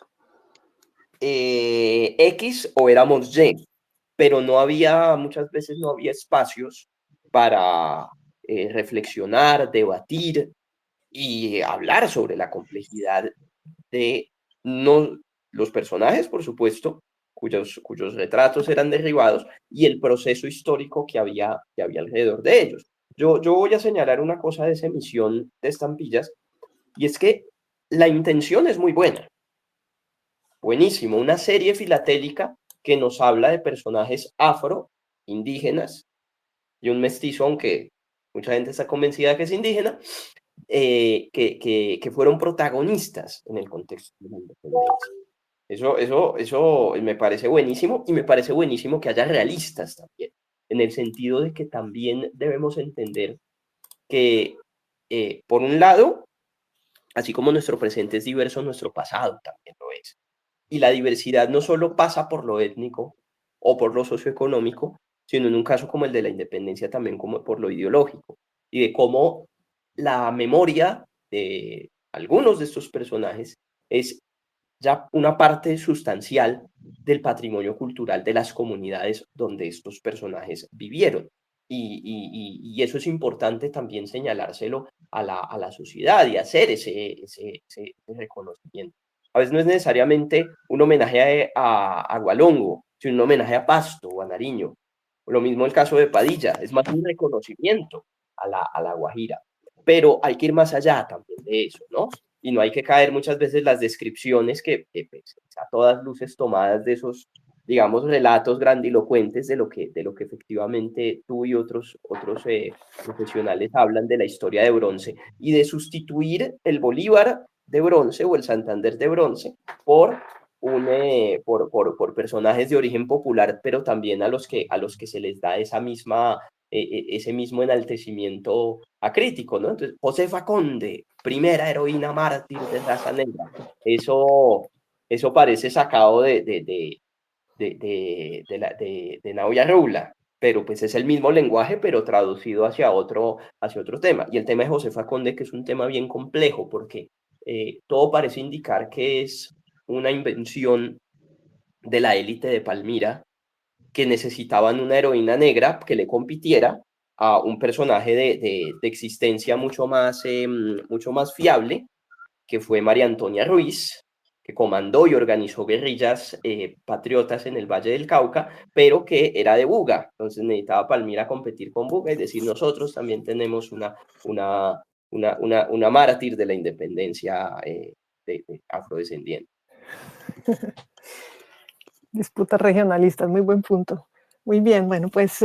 X o éramos Y, pero muchas veces no había espacios para reflexionar, debatir y hablar sobre la complejidad de los personajes, por supuesto, cuyos retratos eran derribados, y el proceso histórico que había alrededor de ellos. Yo voy a señalar una cosa de esa emisión de estampillas, y es que la intención es muy buena. Buenísimo, una serie filatélica que nos habla de personajes afro, indígenas, y un mestizo, aunque mucha gente está convencida que es indígena, que fueron protagonistas en el contexto de la independencia. Eso me parece buenísimo, y me parece buenísimo que haya realistas también, en el sentido de que también debemos entender que, por un lado, así como nuestro presente es diverso, nuestro pasado también lo es. Y la diversidad no solo pasa por lo étnico o por lo socioeconómico, sino en un caso como el de la independencia también como por lo ideológico, y de cómo la memoria de algunos de estos personajes es ya una parte sustancial del patrimonio cultural de las comunidades donde estos personajes vivieron. Y eso es importante también señalárselo a la sociedad y hacer ese reconocimiento. A veces no es necesariamente un homenaje a Gualongo, sino un homenaje a Pasto o a Nariño. Lo mismo el caso de Padilla, es más un reconocimiento a la Guajira. Pero hay que ir más allá también de eso, ¿no? Y no hay que caer muchas veces las descripciones que pues, a todas luces tomadas de esos, digamos, relatos grandilocuentes de lo que efectivamente tú y otros profesionales hablan de la historia de bronce, y de sustituir el Bolívar de bronce o el Santander de bronce por personajes de origen popular, pero también a los que se les da ese mismo enaltecimiento acrítico, ¿no? Entonces, Josefa Conde, primera heroína mártir de raza negra, eso parece sacado de Naoya Rula, pero pues es el mismo lenguaje, pero traducido hacia otro tema. Y el tema de Josefa Conde, que es un tema bien complejo, porque todo parece indicar que es una invención de la élite de Palmira, que necesitaban una heroína negra que le compitiera a un personaje de existencia mucho más fiable, que fue María Antonia Ruiz, que comandó y organizó guerrillas patriotas en el Valle del Cauca, pero que era de Buga. Entonces necesitaba Palmira competir con Buga y decir, nosotros también tenemos una mártir de la independencia afrodescendiente. Disputas regionalistas, muy buen punto. Muy bien, bueno, pues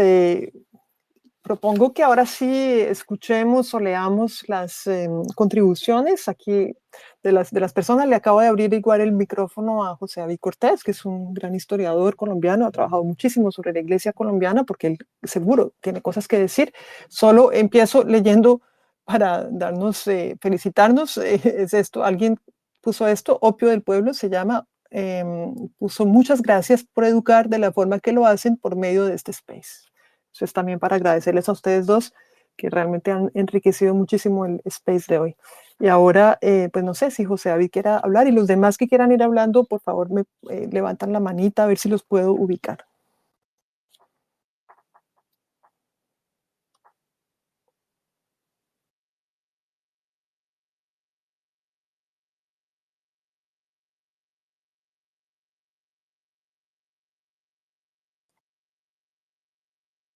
propongo que ahora sí escuchemos o leamos las contribuciones aquí de las personas. Le acabo de abrir igual el micrófono a José David Cortés, que es un gran historiador colombiano, ha trabajado muchísimo sobre la iglesia colombiana, porque él seguro tiene cosas que decir. Solo empiezo leyendo para felicitarnos, es esto, alguien puso esto, Opio del Pueblo se llama, puso muchas gracias por educar de la forma que lo hacen por medio de este space. Eso es también para agradecerles a ustedes dos que realmente han enriquecido muchísimo el space de hoy. Y ahora, pues no sé si José David quiera hablar y los demás que quieran ir hablando, por favor me levantan la manita a ver si los puedo ubicar.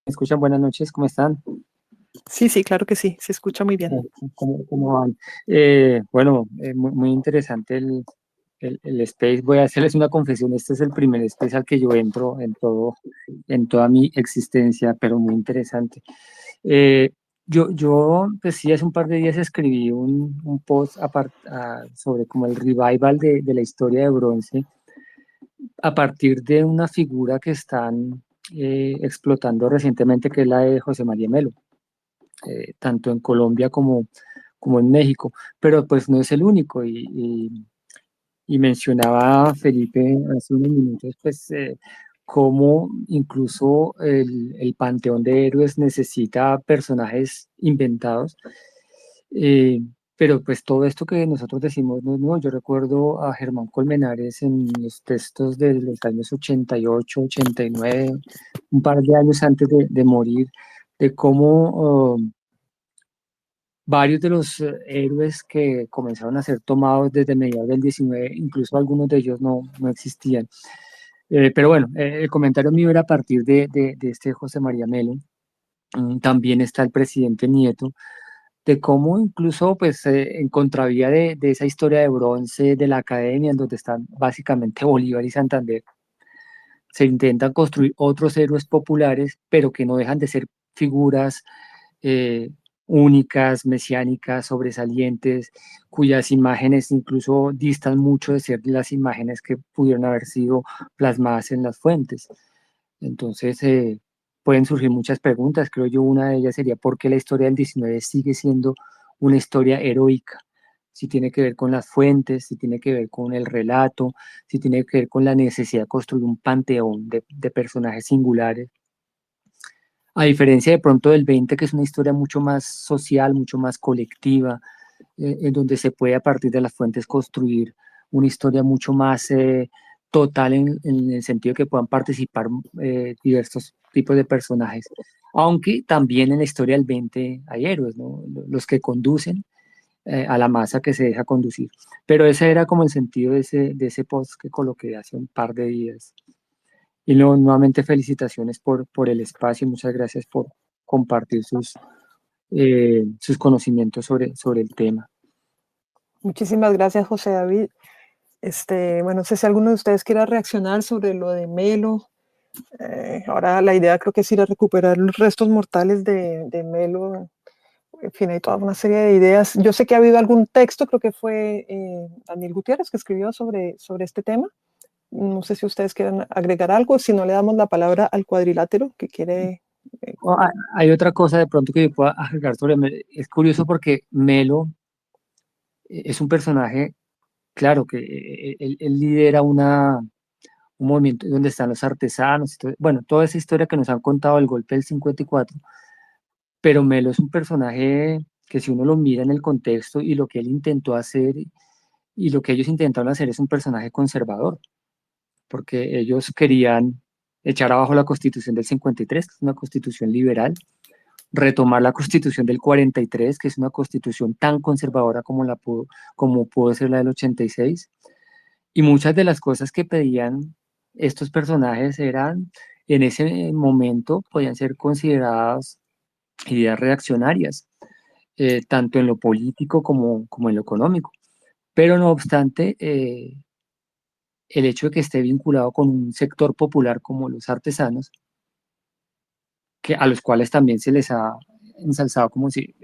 ¿Me escuchan? Buenas noches, ¿cómo están? Sí, sí, claro que sí, se escucha muy bien. ¿Cómo van? Bueno, muy interesante el space. Voy a hacerles una confesión, este es el primer space al que yo entro en toda mi existencia, pero muy interesante. Eh, pues sí, hace un par de días escribí un post sobre como el revival de la historia de bronce a partir de una figura que están explotando recientemente, que es la de José María Melo, tanto en Colombia como en México, pero pues no es el único y mencionaba Felipe hace unos minutos, pues cómo incluso el panteón de héroes necesita personajes inventados, eh, pero pues todo esto que nosotros decimos no es nuevo. Yo recuerdo a Germán Colmenares en los textos de los años 88, 89, un par de años antes de morir, de cómo varios de los héroes que comenzaron a ser tomados desde mediados del 19, incluso algunos de ellos no existían. Pero bueno, el comentario mío era a partir de este José María Melo. También está el presidente Nieto, de cómo incluso pues en contravía de esa historia de bronce de la academia, en donde están básicamente Bolívar y Santander, se intentan construir otros héroes populares, pero que no dejan de ser figuras eh, únicas, mesiánicas, sobresalientes, cuyas imágenes incluso distan mucho de ser las imágenes que pudieron haber sido plasmadas en las fuentes. Entonces, pueden surgir muchas preguntas. Creo yo una de ellas sería por qué la historia del 19 sigue siendo una historia heroica. Si tiene que ver con las fuentes, si tiene que ver con el relato, si tiene que ver con la necesidad de construir un panteón de personajes singulares. A diferencia de pronto del 20, que es una historia mucho más social, mucho más colectiva, en donde se puede a partir de las fuentes construir una historia mucho más total en el sentido de que puedan participar diversos tipos de personajes. Aunque también en la historia del 20 hay héroes, ¿no? Los que conducen a la masa que se deja conducir. Pero ese era como el sentido de ese post que coloqué hace un par de días. Y nuevamente felicitaciones por el espacio y muchas gracias por compartir sus conocimientos sobre el tema. Muchísimas gracias, José David. Bueno, no sé si alguno de ustedes quiera reaccionar sobre lo de Melo. Ahora la idea creo que es ir a recuperar los restos mortales de Melo. En fin, hay toda una serie de ideas. Yo sé que ha habido algún texto, creo que fue Daniel Gutiérrez que escribió sobre este tema. No sé si ustedes quieren agregar algo, si no le damos la palabra al cuadrilátero que quiere... Hay otra cosa de pronto que yo pueda agregar sobre Melo. Es curioso porque Melo es un personaje, claro, que él lidera un movimiento donde están los artesanos, bueno, toda esa historia que nos han contado del golpe del 54, pero Melo es un personaje que si uno lo mira en el contexto y lo que él intentó hacer y lo que ellos intentaron hacer es un personaje conservador, porque ellos querían echar abajo la constitución del 53, que es una constitución liberal, retomar la constitución del 43, que es una constitución tan conservadora como pudo ser la del 86, y muchas de las cosas que pedían estos personajes eran, en ese momento, podían ser consideradas ideas reaccionarias, tanto en lo político como en lo económico. Pero no obstante, el hecho de que esté vinculado con un sector popular como los artesanos, a los cuales también se les ha ensalzado como si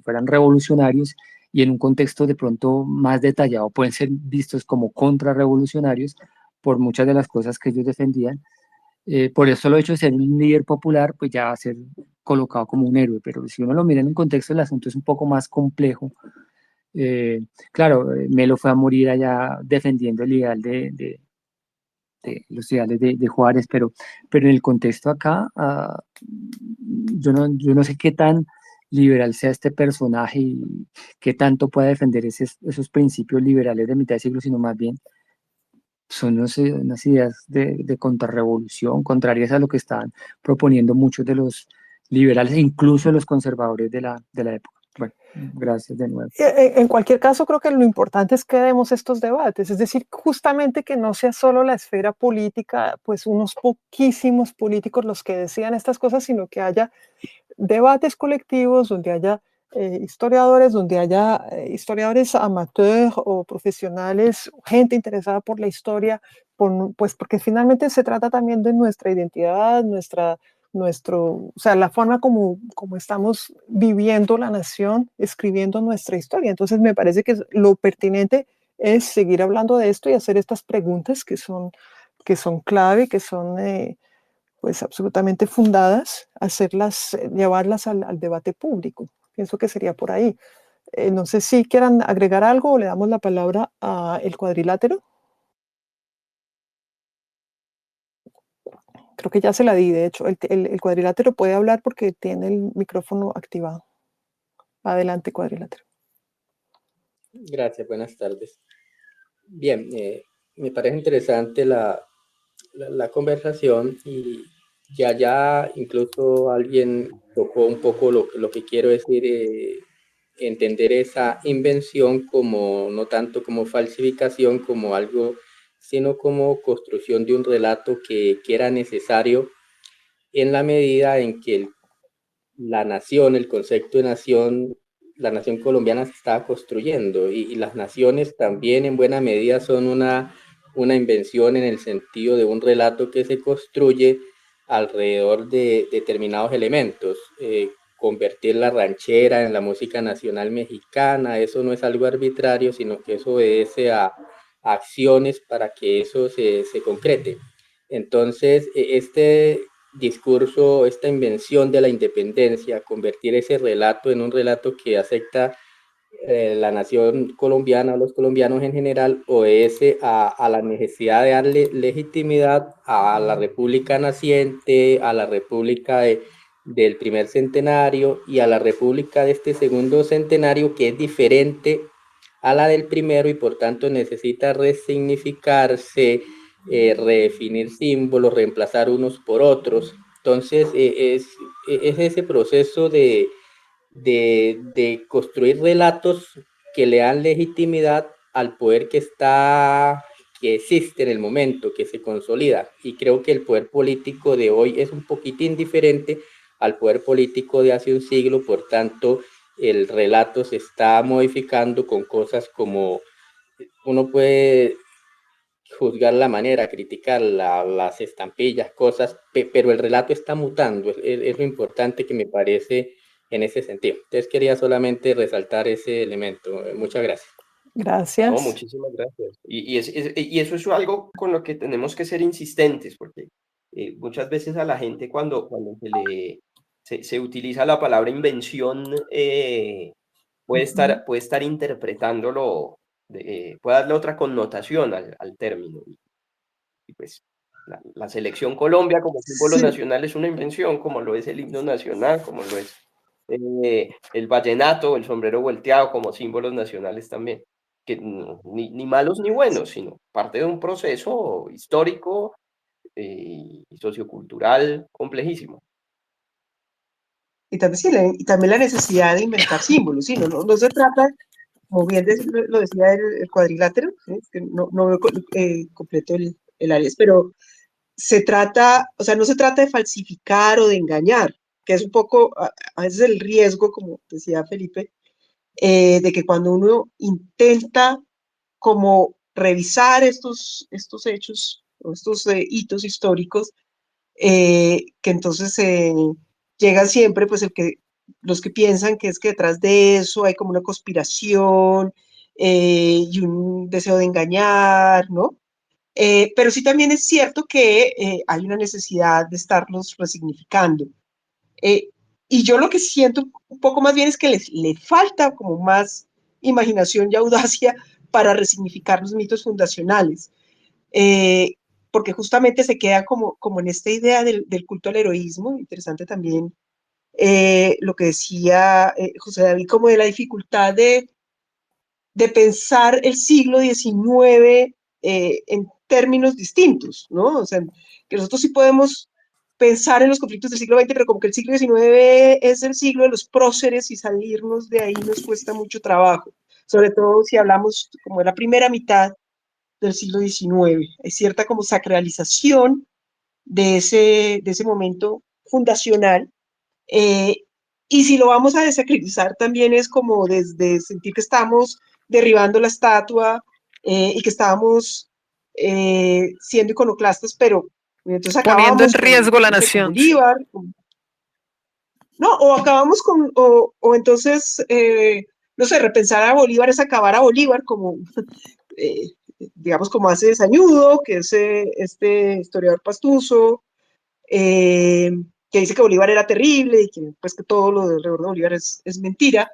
fueran revolucionarios y en un contexto de pronto más detallado pueden ser vistos como contrarrevolucionarios por muchas de las cosas que ellos defendían. Por eso lo hecho de ser un líder popular, pues ya va a ser colocado como un héroe, pero si uno lo mira en un contexto, el asunto es un poco más complejo Claro, Melo fue a morir allá defendiendo el ideal de los ideales de Juárez, pero en el contexto acá, yo no sé qué tan liberal sea este personaje y qué tanto pueda defender esos principios liberales de mitad de siglo, sino más bien son unas ideas de contrarrevolución, contrarias a lo que estaban proponiendo muchos de los liberales e incluso los conservadores de la época. Bueno, gracias de nuevo. En cualquier caso, creo que lo importante es que demos estos debates, es decir, justamente que no sea solo la esfera política, pues unos poquísimos políticos los que decían estas cosas, sino que haya debates colectivos donde haya historiadores, donde haya historiadores amateurs o profesionales, gente interesada por la historia, pues porque finalmente se trata también de nuestra identidad, o sea, la forma como estamos viviendo la nación, escribiendo nuestra historia. Entonces me parece que lo pertinente es seguir hablando de esto y hacer estas preguntas que son clave, que son pues absolutamente fundadas, hacerlas, llevarlas al debate público. Pienso que sería por ahí. No sé si quieran agregar algo o le damos la palabra a el cuadrilátero. Creo que ya se la di, de hecho. El cuadrilátero puede hablar porque tiene el micrófono activado. Adelante, cuadrilátero. Gracias, buenas tardes. Bien, me parece interesante la conversación y ya incluso alguien tocó un poco lo que quiero decir, entender esa invención como no tanto como falsificación, como algo, sino como construcción de un relato que era necesario en la medida en que la nación, el concepto de nación, la nación colombiana se estaba construyendo y las naciones también en buena medida son una invención en el sentido de un relato que se construye alrededor de determinados elementos. Convertir la ranchera en la música nacional mexicana, eso no es algo arbitrario, sino que eso obedece a acciones para que eso se concrete. Entonces, este discurso, esta invención de la independencia, convertir ese relato en un relato que acepta la nación colombiana o los colombianos en general, obedece a la necesidad de darle legitimidad a la república naciente, a la república del primer centenario y a la república de este segundo centenario, que es diferente a la del primero y por tanto necesita resignificarse, redefinir símbolos, reemplazar unos por otros. Entonces, es ese proceso de construir relatos que le dan legitimidad al poder que existe en el momento, que se consolida. Y creo que el poder político de hoy es un poquitín diferente al poder político de hace un siglo, por tanto, el relato se está modificando con cosas como uno puede juzgar la manera, criticar las estampillas, cosas, pero el relato está mutando, es lo importante que me parece en ese sentido. Entonces quería solamente resaltar ese elemento. Muchas gracias. Gracias. No, muchísimas gracias. Y eso es algo con lo que tenemos que ser insistentes, porque muchas veces a la gente cuando se utiliza la palabra invención, puede estar interpretándolo, puede darle otra connotación al término. Y pues la selección Colombia como símbolo nacional es una invención, como lo es el himno nacional, como lo es el vallenato, el sombrero volteado como símbolos nacionales también, que ni malos ni buenos, sino parte de un proceso histórico y sociocultural complejísimo. Y también la necesidad de inventar símbolos, ¿sí? No se trata, como bien lo decía el cuadrilátero, ¿sí? Que no veo completo el Aries, pero se trata, o sea, no se trata de falsificar o de engañar, que es un poco, a veces el riesgo, como decía Felipe, de que cuando uno intenta como revisar estos hechos o estos hitos históricos, que entonces llegan siempre pues los que piensan que es que detrás de eso hay como una conspiración y un deseo de engañar, ¿no? Pero sí también es cierto que hay una necesidad de estarlos resignificando. Y yo lo que siento un poco más bien es que le falta como más imaginación y audacia para resignificar los mitos fundacionales. Porque justamente se queda como en esta idea del culto al heroísmo, interesante también lo que decía José David, como de la dificultad de pensar el siglo XIX en términos distintos, ¿no? O sea, que nosotros sí podemos pensar en los conflictos del siglo XX, pero como que el siglo XIX es el siglo de los próceres y salirnos de ahí nos cuesta mucho trabajo, sobre todo si hablamos como de la primera mitad del siglo XIX. Hay cierta como sacralización de ese momento fundacional. Y si lo vamos a desacralizar también es como desde sentir que estamos derribando la estatua y que estábamos siendo iconoclastas, pero entonces poniendo en acabamos riesgo la no sé, con nación. Bolívar, no, o acabamos con, o entonces, no sé, repensar a Bolívar es acabar a Bolívar como, digamos, como hace Sañudo, que es este historiador pastuso, que dice que Bolívar era terrible y que, pues, que todo lo alrededor de Bolívar es mentira,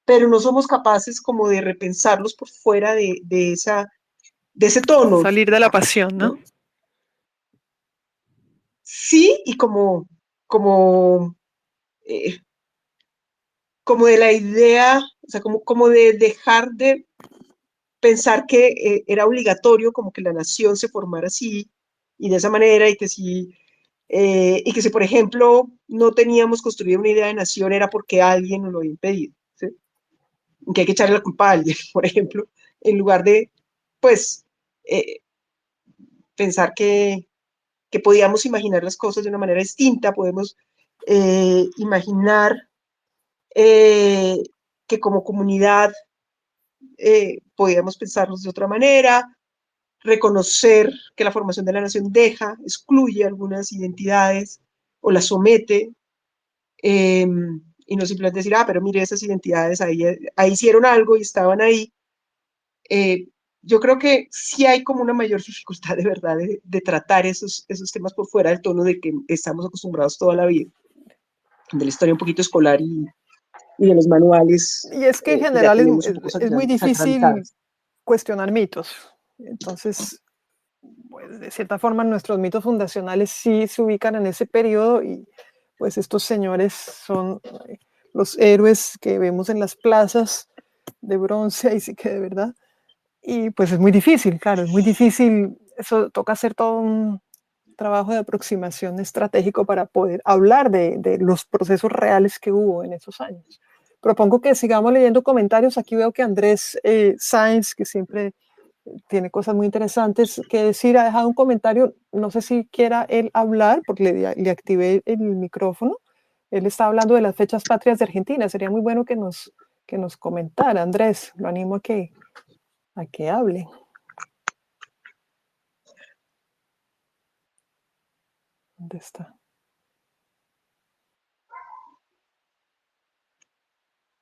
pero no somos capaces como de repensarlos por fuera de ese tono. Salir de la pasión, ¿no? Sí, y como de la idea, o sea, como de dejar de pensar que era obligatorio como que la nación se formara así y de esa manera y que si, por ejemplo, no teníamos construido una idea de nación era porque alguien nos lo había impedido, ¿sí? Que hay que echarle la culpa a alguien, por ejemplo, en lugar de, pues, pensar que podíamos imaginar las cosas de una manera distinta, podemos imaginar que como comunidad podíamos pensarnos de otra manera, reconocer que la formación de la nación excluye algunas identidades o las somete, y no simplemente decir, pero mire, esas identidades ahí hicieron algo y estaban ahí. Yo creo que sí hay como una mayor dificultad de verdad de tratar esos temas por fuera del tono de que estamos acostumbrados toda la vida, de la historia un poquito escolar y de los manuales. Y es que en Ya general tenemos un poco es muy difícil sacralizados. cuestionar mitos. Entonces, pues, de cierta forma, nuestros mitos fundacionales sí se ubican en ese periodo y pues estos señores son los héroes que vemos en las plazas de bronce, ahí sí que de verdad. Y pues es muy difícil, claro, es muy difícil. Eso toca hacer todo un trabajo de aproximación estratégico para poder hablar de los procesos reales que hubo en esos años. Propongo que sigamos leyendo comentarios. Aquí veo que Andrés Sáenz, que siempre tiene cosas muy interesantes que decir, ha dejado un comentario. No sé si quiera él hablar, porque le activé el micrófono. Él está hablando de las fechas patrias de Argentina. Sería muy bueno que nos comentara. Andrés, lo animo a que hable. ¿Dónde está?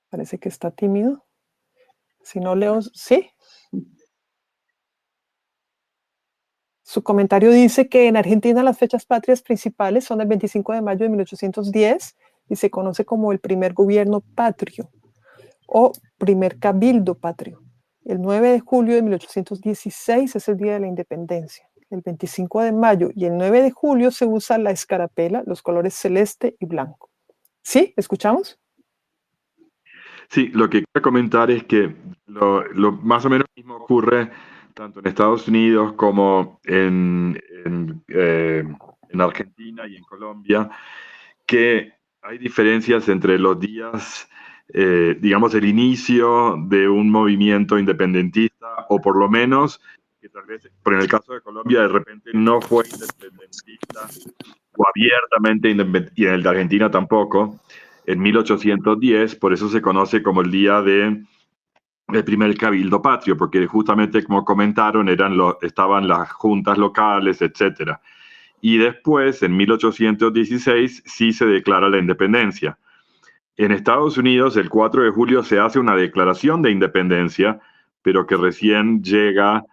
Parece que está tímido. Si no leo, ¿sí? Su comentario dice que en Argentina las fechas patrias principales son el 25 de mayo de 1810 y se conoce como el primer gobierno patrio o primer cabildo patrio. El 9 de julio de 1816 es el día de la independencia. El 25 de mayo y el 9 de julio se usa la escarapela, los colores celeste y blanco. ¿Sí? ¿Escuchamos? Sí, lo que quiero comentar es que lo más o menos mismo ocurre tanto en Estados Unidos como en Argentina y en Colombia, que hay diferencias entre los días, digamos, el inicio de un movimiento independentista, o por lo menos, que tal vez, pero en el caso de Colombia, de repente no fue independentista o abiertamente independentista, y en el de Argentina tampoco, en 1810, por eso se conoce como el día del primer cabildo patrio, porque justamente como comentaron, estaban las juntas locales, etcétera. Y después, en 1816, sí se declara la independencia. En Estados Unidos, el 4 de julio se hace una declaración de independencia, pero que recién llega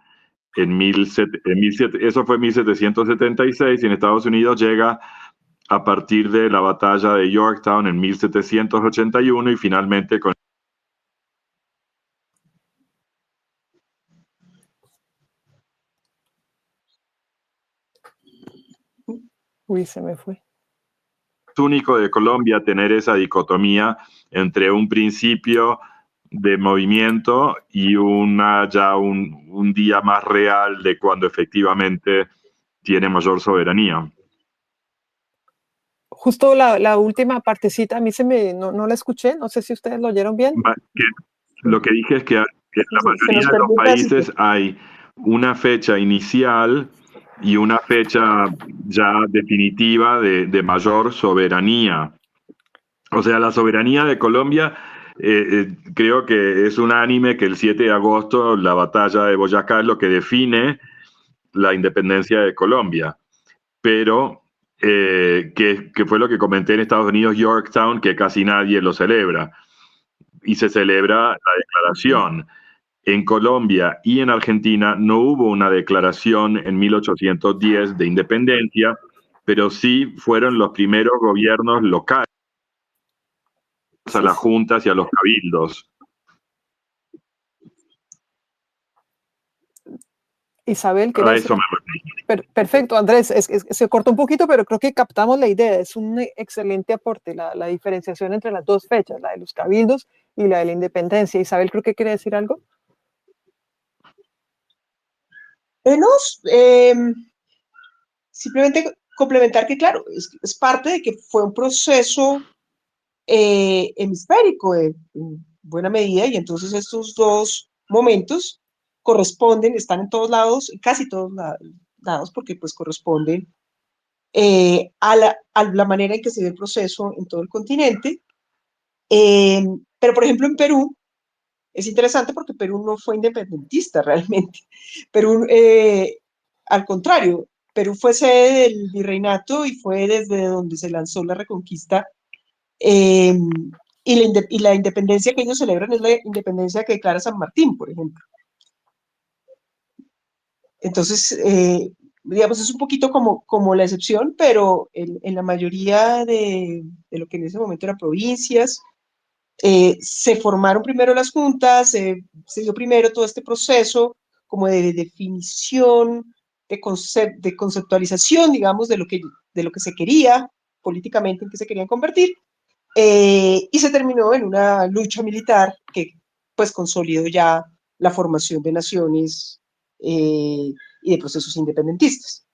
eso fue en 1776, y en Estados Unidos llega a partir de la batalla de Yorktown en 1781 y finalmente con Uy, se me fue. Es único de Colombia tener esa dicotomía entre un principio de movimiento y un día más real de cuando efectivamente tiene mayor soberanía. Justo la última partecita, a mí no la escuché, no sé si ustedes lo oyeron bien. Lo que dije es que en la mayoría de los países hay una fecha inicial y una fecha ya definitiva de mayor soberanía. O sea, la soberanía de Colombia, creo que es unánime que el 7 de agosto la batalla de Boyacá es lo que define la independencia de Colombia. Pero, que fue lo que comenté en Estados Unidos, Yorktown, que casi nadie lo celebra. Y se celebra la declaración. En Colombia y en Argentina no hubo una declaración en 1810 de independencia, pero sí fueron los primeros gobiernos locales, a las juntas y a los cabildos. Isabel, a eso me refiero. Perfecto, Andrés, se cortó un poquito, pero creo que captamos la idea. Es un excelente aporte la diferenciación entre las dos fechas, la de los cabildos y la de la independencia. Isabel, creo que quiere decir algo. Simplemente complementar que, claro, es parte de que fue un proceso hemisférico en buena medida, y entonces estos dos momentos están en todos lados, casi todos lados, porque pues corresponden a la manera en que se ve el proceso en todo el continente. Pero, por ejemplo, en Perú, es interesante porque Perú no fue independentista realmente. Perú, al contrario, Perú fue sede del virreinato y fue desde donde se lanzó la reconquista. Y la independencia que ellos celebran es la independencia que declara San Martín, por ejemplo. Entonces, digamos, es un poquito como la excepción, pero en la mayoría de lo que en ese momento eran provincias, se formaron primero las juntas, se dio primero todo este proceso como de definición, de conceptualización, digamos, de lo que se quería políticamente, en qué se querían convertir, y se terminó en una lucha militar que pues consolidó ya la formación de naciones y de procesos independentistas.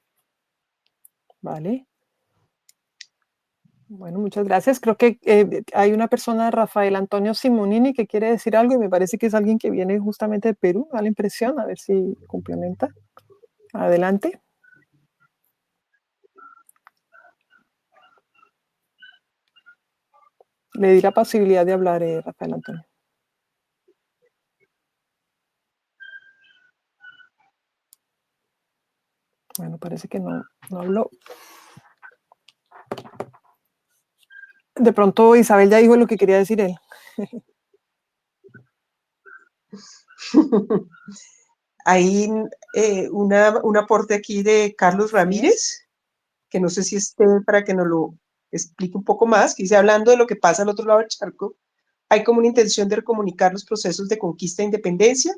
Vale. Bueno, muchas gracias. Creo que hay una persona, Rafael Antonio Simonini, que quiere decir algo y me parece que es alguien que viene justamente de Perú, da la impresión, a ver si complementa. Adelante. Le di la posibilidad de hablar, Rafael Antonio. Bueno, parece que no habló. De pronto Isabel ya dijo lo que quería decir él. Hay un aporte aquí de Carlos Ramírez, que no sé si esté para que nos lo explique un poco más, que dice, hablando de lo que pasa al otro lado del charco, hay como una intención de recomunicar los procesos de conquista e independencia.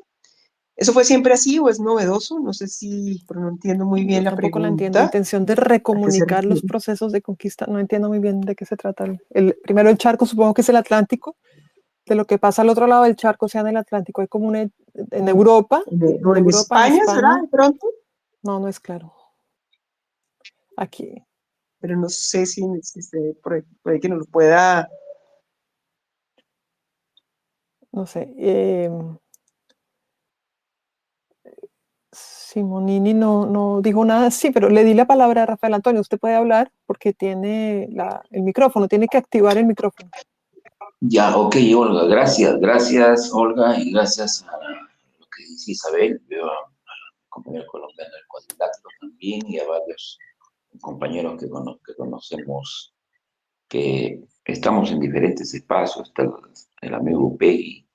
¿Eso fue siempre así o es novedoso? No sé si, pero no entiendo muy bien la pregunta. Tampoco la entiendo. Intención de recomunicar los procesos de conquista. No entiendo muy bien de qué se trata. Primero el charco, supongo que es el Atlántico. De lo que pasa al otro lado del charco, sea en el Atlántico, hay como en Europa. ¿En España será de pronto? No es claro. Aquí. Pero no sé si puede que nos lo pueda... No sé. Simonini no dijo nada así, pero le di la palabra a Rafael Antonio. Usted puede hablar porque tiene el micrófono, tiene que activar el micrófono. Ya, ok, Olga, gracias, Olga, y gracias a lo que dice Isabel. Veo a compañero colombiano del cuadrilátero también y a varios compañeros que conocemos, que estamos en diferentes espacios, está el amigo Upegui.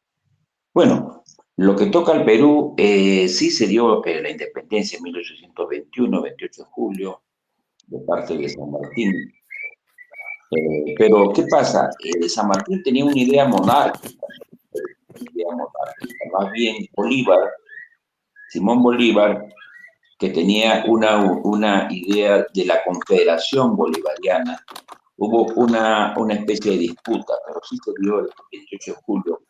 Bueno, lo que toca al Perú, sí se dio la independencia en 1821, 28 de julio, de parte de San Martín. Pero, ¿qué pasa? San Martín tenía una idea monárquica, más bien Simón Bolívar, que tenía una idea de la confederación bolivariana. Hubo una especie de disputa, pero sí se dio el 28 de julio.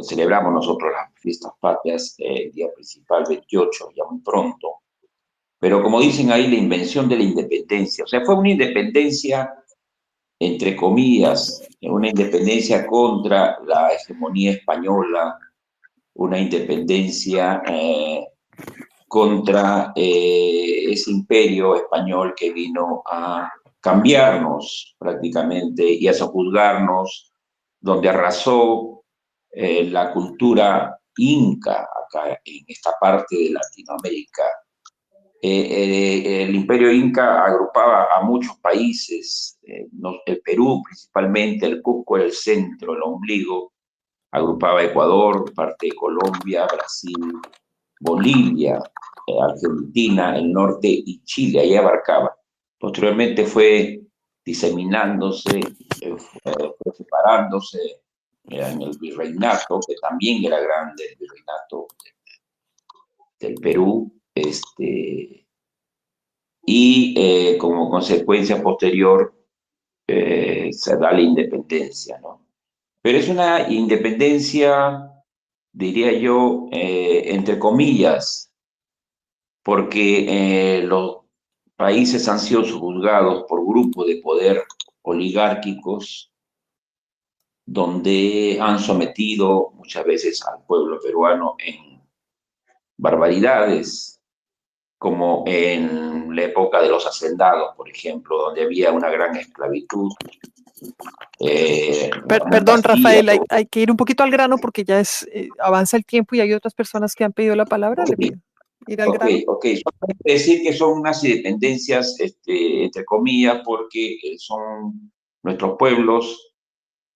Celebramos nosotros las fiestas patrias, el día principal 28, ya muy pronto. Pero como dicen ahí, la invención de la independencia, o sea, fue una independencia, entre comillas, una independencia contra la hegemonía española, una independencia contra ese imperio español que vino a cambiarnos prácticamente y a sojuzgarnos, donde arrasó la cultura inca acá en esta parte de Latinoamérica. El imperio inca agrupaba a muchos países, el Perú principalmente, el Cusco era el centro, el ombligo, agrupaba Ecuador, parte de Colombia, Brasil, Bolivia, Argentina, el norte y Chile, ahí abarcaba. Posteriormente fue diseminándose, fue separándose en el virreinato, que también era grande, el virreinato del Perú, y como consecuencia posterior se da la independencia, ¿no? Pero es una independencia, diría yo, entre comillas, porque los países han sido juzgados por grupos de poder oligárquicos, donde han sometido muchas veces al pueblo peruano en barbaridades, como en la época de los hacendados, por ejemplo, donde había una gran esclavitud. Perdón, Rafael, hay que ir un poquito al grano porque ya avanza el tiempo y hay otras personas que han pedido la palabra. Okay. Le pido ir al grano. Ok. Solamente decir que son unas independencias, entre comillas, porque son nuestros pueblos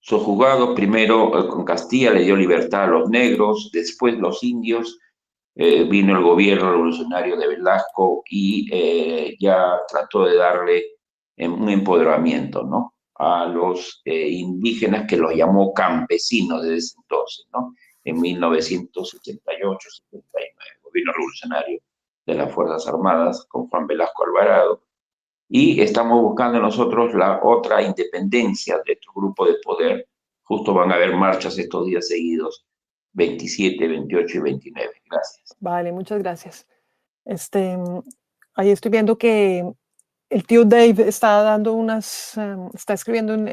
sojuzgados. Primero con Castilla le dio libertad a los negros, después los indios. Vino el gobierno revolucionario de Velasco y ya trató de darle un empoderamiento, ¿no?, a los indígenas, que los llamó campesinos desde ese entonces, ¿no?, en 1978-79, el gobierno revolucionario de las Fuerzas Armadas con Juan Velasco Alvarado. Y estamos buscando nosotros la otra independencia de estos grupos de poder. Justo van a haber marchas estos días seguidos, 27, 28 y 29. Gracias. Vale, muchas gracias. Ahí estoy viendo que el tío Dave está dando está escribiendo en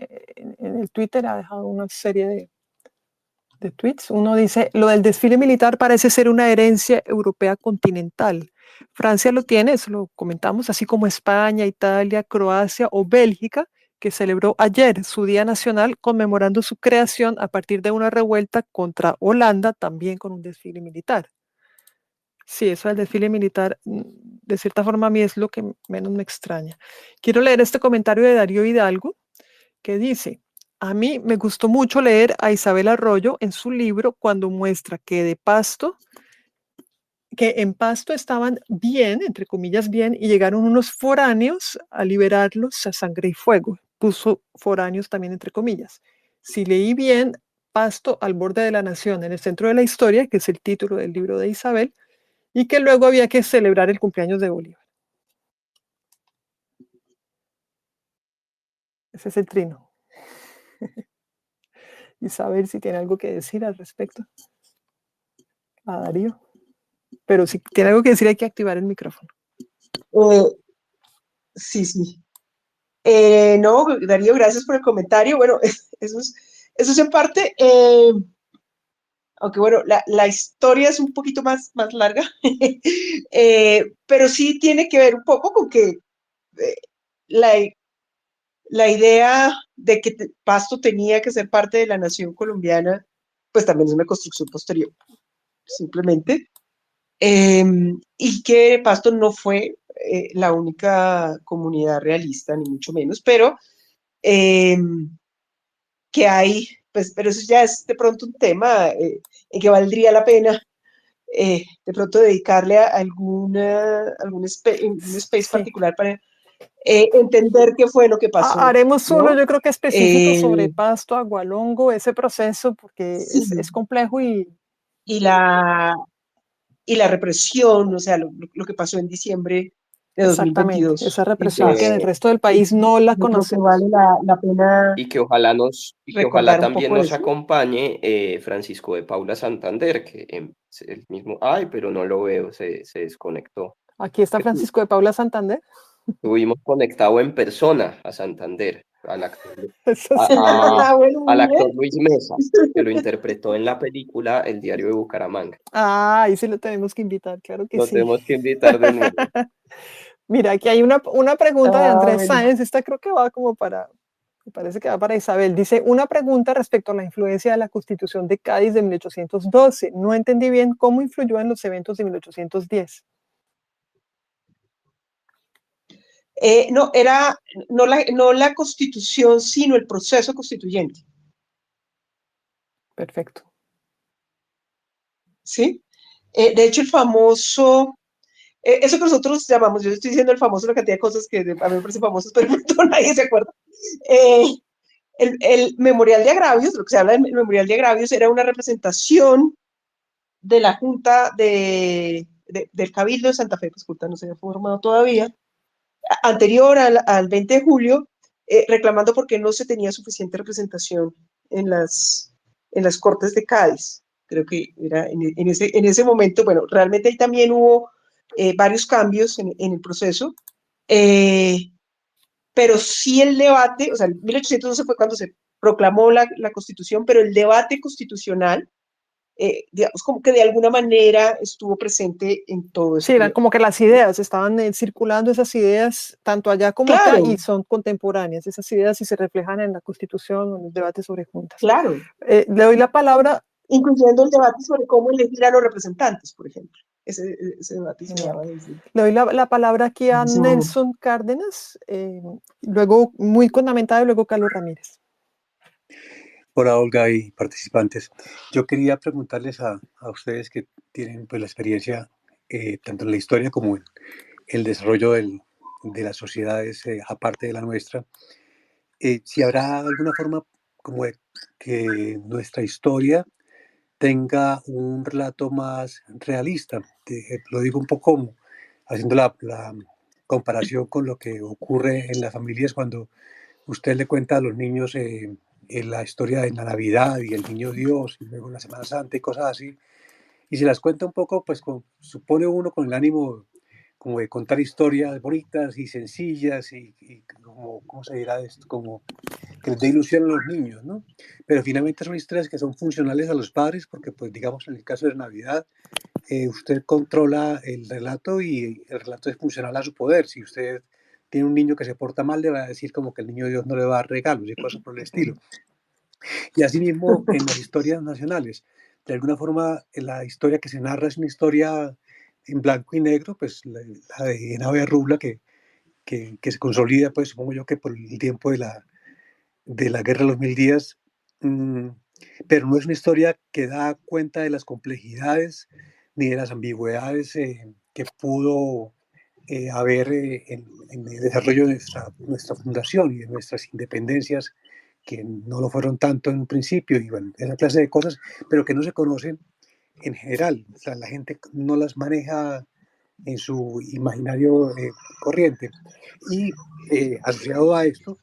el Twitter, ha dejado una serie de tweets. Uno dice: lo del desfile militar parece ser una herencia europea continental. Francia lo tiene, eso lo comentamos, así como España, Italia, Croacia o Bélgica, que celebró ayer su Día Nacional conmemorando su creación a partir de una revuelta contra Holanda, también con un desfile militar. Sí, eso del desfile militar, de cierta forma a mí es lo que menos me extraña. Quiero leer este comentario de Darío Hidalgo, que dice: a mí me gustó mucho leer a Isabel Arroyo en su libro cuando muestra que en Pasto estaban bien, entre comillas bien, y llegaron unos foráneos a liberarlos a sangre y fuego. Puso foráneos también entre comillas. Si leí bien, Pasto al borde de la nación, en el centro de la historia, que es el título del libro de Isabel, y que luego había que celebrar el cumpleaños de Bolívar. Ese es el trino. Isabel, si tiene algo que decir al respecto. A Darío. Pero si tiene algo que decir, hay que activar el micrófono. Sí. No, Darío, gracias por el comentario. Bueno, eso es en parte, aunque bueno, la historia es un poquito más larga, pero sí tiene que ver un poco con que la idea de que Pasto tenía que ser parte de la nación colombiana, pues también es una construcción posterior, simplemente. Y que Pasto no fue la única comunidad realista, ni mucho menos, pero que hay, pues, pero eso ya es de pronto un tema en que valdría la pena de pronto dedicarle a algún space particular para entender qué fue lo que pasó. Haremos ¿no? uno, yo creo que específico sobre Pasto, Agualongo, ese proceso, porque sí. es complejo y la y la represión, o sea, lo que pasó en diciembre de Exactamente, 2022. esa represión que en el Eh, resto del país no la Yo creo que conocemos. vale la pena y que ojalá recordar un también poco de nos eso. acompañe Francisco de Paula Santander, que el mismo, pero no lo veo, se desconectó. Aquí está Francisco de Paula Santander. Tuvimos conectado en persona a Santander, al actor, Eso sí. Bueno, muy al bien. actor Luis Mesa, que lo interpretó en la película El Diario de Bucaramanga. Ahí sí lo tenemos que invitar, claro que Lo sí. tenemos que invitar de nuevo. Mira, aquí hay una pregunta de Andrés Bueno. Sáenz, esta creo que va como me parece que va para Isabel. Dice, una pregunta respecto a la influencia de la Constitución de Cádiz de 1812. No entendí bien cómo influyó en los eventos de 1810. No, no la constitución, sino el proceso constituyente. Perfecto. ¿Sí? De hecho, el famoso, eso que nosotros llamamos, yo estoy diciendo el famoso, una cantidad de cosas que a mí me parecen famosas, pero nadie se acuerda. El Memorial de Agravios, lo que se habla del Memorial de Agravios, era una representación de la Junta del Cabildo de Santa Fe, pues Junta no se había formado todavía, anterior al 20 de julio, reclamando porque no se tenía suficiente representación en las Cortes de Cádiz. Creo que era en ese momento, bueno, realmente ahí también hubo varios cambios en el proceso, pero sí el debate, o sea, en 1812 fue cuando se proclamó la Constitución, pero el debate constitucional, digamos, como que de alguna manera estuvo presente en todo ese Sí, eran periodo. como que las ideas, estaban circulando esas ideas tanto allá como acá Claro, y son contemporáneas. Esas ideas sí se reflejan en la Constitución o en el debate sobre juntas. claro. Le doy la palabra. Incluyendo el debate sobre cómo elegir a los representantes, por ejemplo. Ese debate se Genial. daba desde Le doy la palabra aquí a ese momento. Nelson Cárdenas, luego muy condimentado y luego Carlos Ramírez. Hola Olga y participantes. Yo quería preguntarles a ustedes que tienen pues, la experiencia tanto en la historia como en el desarrollo de las sociedades aparte de la nuestra, si habrá alguna forma como de que nuestra historia tenga un relato más realista. Lo digo un poco como haciendo la comparación con lo que ocurre en las familias cuando usted le cuenta a los niños en la historia de la Navidad y el Niño Dios y luego la Semana Santa y cosas así, y se las cuenta un poco, pues supone uno con el ánimo como de contar historias bonitas y sencillas y como, ¿cómo se dirá esto? Como que les dé ilusión a los niños, ¿no? Pero finalmente son historias que son funcionales a los padres porque, pues digamos, en el caso de Navidad, usted controla el relato y el relato es funcional a su poder. Si usted tiene un niño que se porta mal, le va a decir como que el niño Dios no le va a dar regalos y cosas por el estilo. Y asimismo, en las historias nacionales, de alguna forma, la historia que se narra es una historia en blanco y negro, pues la de Nave Rubla, que se consolida, pues supongo yo que por el tiempo de la Guerra de los Mil Días, pero no es una historia que da cuenta de las complejidades ni de las ambigüedades que pudo haber en el desarrollo de nuestra fundación y de nuestras independencias, que no lo fueron tanto en un principio, y bueno, esa clase de cosas, pero que no se conocen en general. O sea, la gente no las maneja en su imaginario corriente. Y asociado a esto,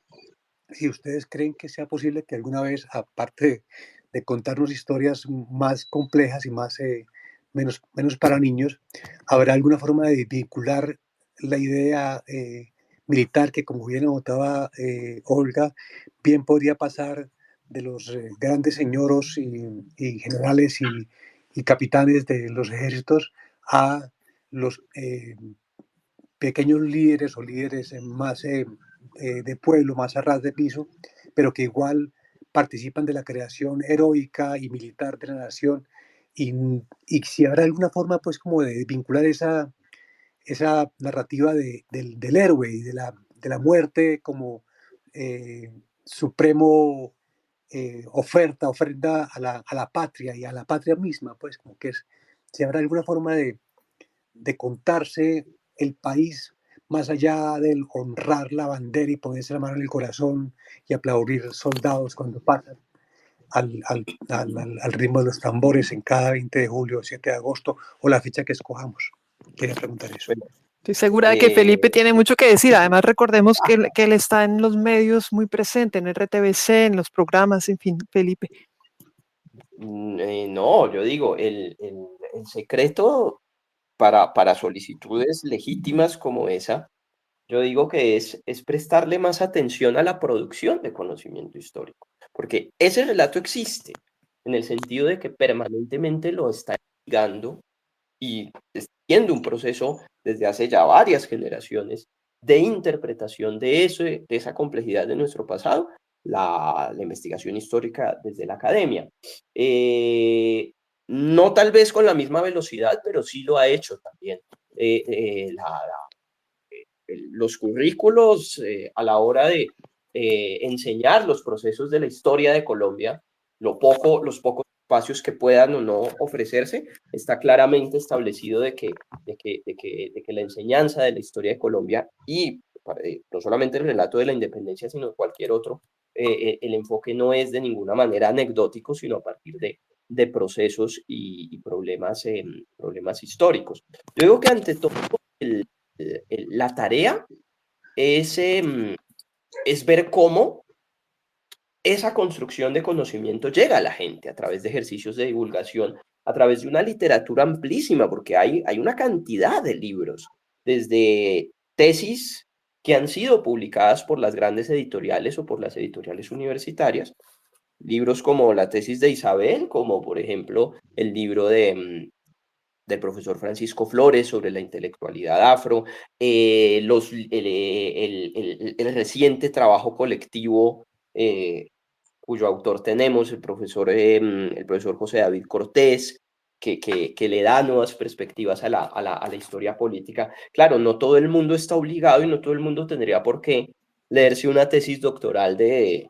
si ustedes creen que sea posible que alguna vez, aparte de contarnos historias más complejas y menos para niños, habrá alguna forma de vincular la idea militar que, como bien anotaba Olga, bien podría pasar de los grandes señoros y generales y capitanes de los ejércitos a los pequeños líderes o líderes más de pueblo, más a ras de piso, pero que igual participan de la creación heroica y militar de la nación. Y si habrá alguna forma, pues, como de vincular esa narrativa del héroe y de la muerte como supremo ofrenda a la patria y a la patria misma, pues, como que si habrá alguna forma de contarse el país más allá del honrar la bandera y ponerse la mano en el corazón y aplaudir soldados cuando pasan. al ritmo de los tambores en cada 20 de julio, 7 de agosto o la fecha que escojamos. Quería preguntar eso. Bueno, Estoy segura de que Felipe tiene mucho que decir. Además, recordemos que él está en los medios muy presente, en RTBC, en los programas, en fin, Felipe. No, yo digo, el secreto para solicitudes legítimas como esa, yo digo que es prestarle más atención a la producción de conocimiento histórico, porque ese relato existe, en el sentido de que permanentemente lo está investigando y está haciendo un proceso desde hace ya varias generaciones de interpretación de esa complejidad de nuestro pasado, la investigación histórica desde la academia. No tal vez con la misma velocidad, pero sí lo ha hecho también. Los currículos a la hora de enseñar los procesos de la historia de Colombia, los pocos espacios que puedan o no ofrecerse, está claramente establecido de que la enseñanza de la historia de Colombia y no solamente el relato de la independencia, sino cualquier otro, el enfoque no es de ninguna manera anecdótico, sino a partir de procesos y problemas históricos. Yo digo que ante todo la tarea es ver cómo esa construcción de conocimiento llega a la gente a través de ejercicios de divulgación, a través de una literatura amplísima, porque hay una cantidad de libros, desde tesis que han sido publicadas por las grandes editoriales o por las editoriales universitarias, libros como la tesis de Isabel, como por ejemplo el libro del profesor Francisco Flores sobre la intelectualidad afro, el reciente trabajo colectivo cuyo autor tenemos, el profesor José David Cortés, que le da nuevas perspectivas a la historia política. Claro, no todo el mundo está obligado y no todo el mundo tendría por qué leerse una tesis doctoral de